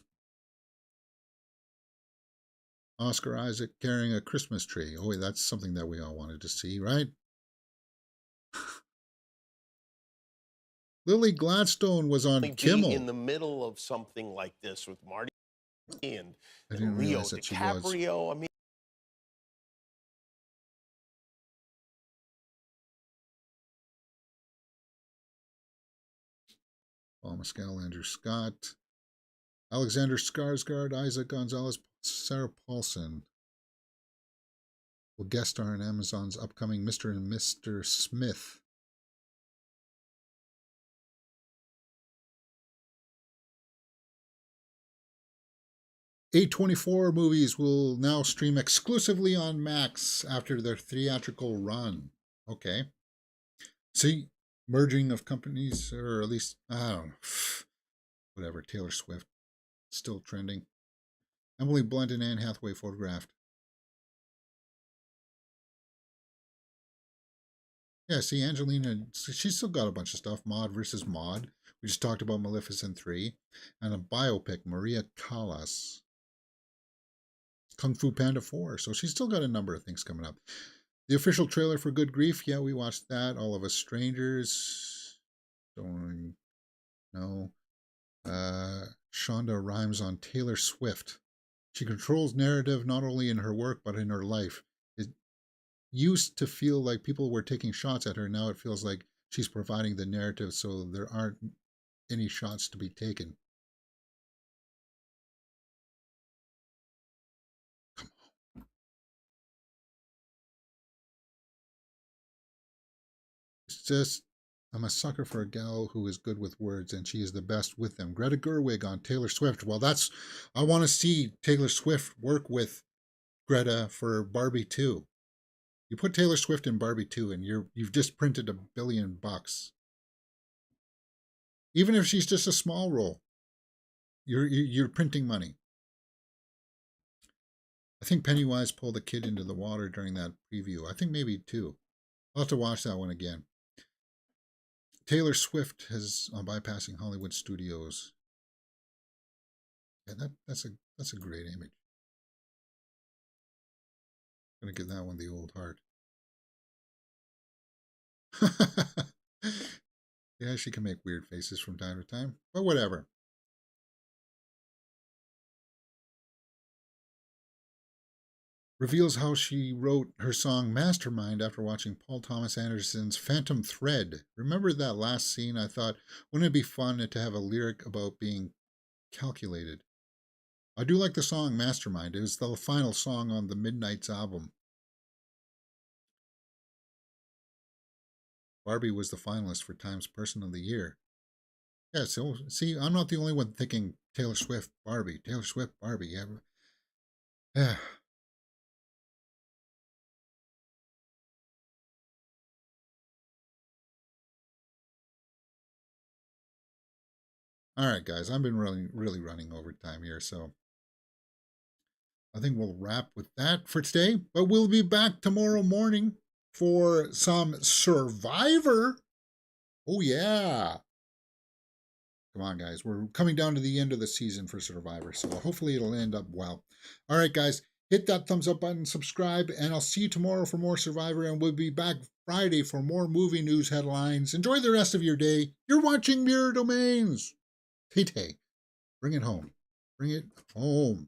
Oscar Isaac carrying a Christmas tree. Oh, that's something that we all wanted to see, right? Lily Gladstone was on Kimmel. In the middle of something like this with Marty and I didn't Leo realize that she was. DiCaprio. I mean, Paul Mescal, Andrew Scott, Alexander Skarsgård, Isaac Gonzalez, Sarah Paulson will guest star in Amazon's upcoming Mr. and Mr. Smith. A24 movies will now stream exclusively on Max after their theatrical run. Okay. See, merging of companies, or at least, I don't know. Whatever, Taylor Swift. Still trending. Emily Blunt and Anne Hathaway photographed. Yeah, see, Angelina, she's still got a bunch of stuff. Maud versus Maud. We just talked about Maleficent 3. And a biopic, Maria Callas. Kung Fu Panda 4. So she's still got a number of things coming up. The official trailer for Good Grief. Yeah, we watched that. All of Us Strangers. Don't know. Shonda rhymes on Taylor Swift. She controls narrative not only in her work, but in her life. It used to feel like people were taking shots at her. Now it feels like she's providing the narrative, so there aren't any shots to be taken. It's just, I'm a sucker for a gal who is good with words, and she is the best with them. Greta Gerwig on Taylor Swift. Well, I want to see Taylor Swift work with Greta for Barbie 2. You put Taylor Swift in Barbie 2, and you've just printed $1 billion. Even if she's just a small role, you're printing money. I think Pennywise pulled a kid into the water during that preview. I think maybe 2. I'll have to watch that one again. Taylor Swift has bypassing Hollywood studios. Yeah, that's a great image. I'm gonna give that one the old heart. Yeah, she can make weird faces from time to time, but whatever. Reveals how she wrote her song Mastermind after watching Paul Thomas Anderson's Phantom Thread. Remember that last scene? I thought, wouldn't it be fun to have a lyric about being calculated? I do like the song Mastermind. It was the final song on the Midnight's album. Barbie was the finalist for Time's Person of the Year. Yeah, so see, I'm not the only one thinking Taylor Swift, Barbie, Taylor Swift, Barbie. Yeah. All right, guys, I've been really running over time here, so I think we'll wrap with that for today. But we'll be back tomorrow morning for some Survivor. Oh, yeah. Come on, guys. We're coming down to the end of the season for Survivor, so hopefully it'll end up well. All right, guys, hit that thumbs up button, subscribe, and I'll see you tomorrow for more Survivor, and we'll be back Friday for more movie news headlines. Enjoy the rest of your day. You're watching Mirror Domains. Tay-Tay, bring it home. Bring it home.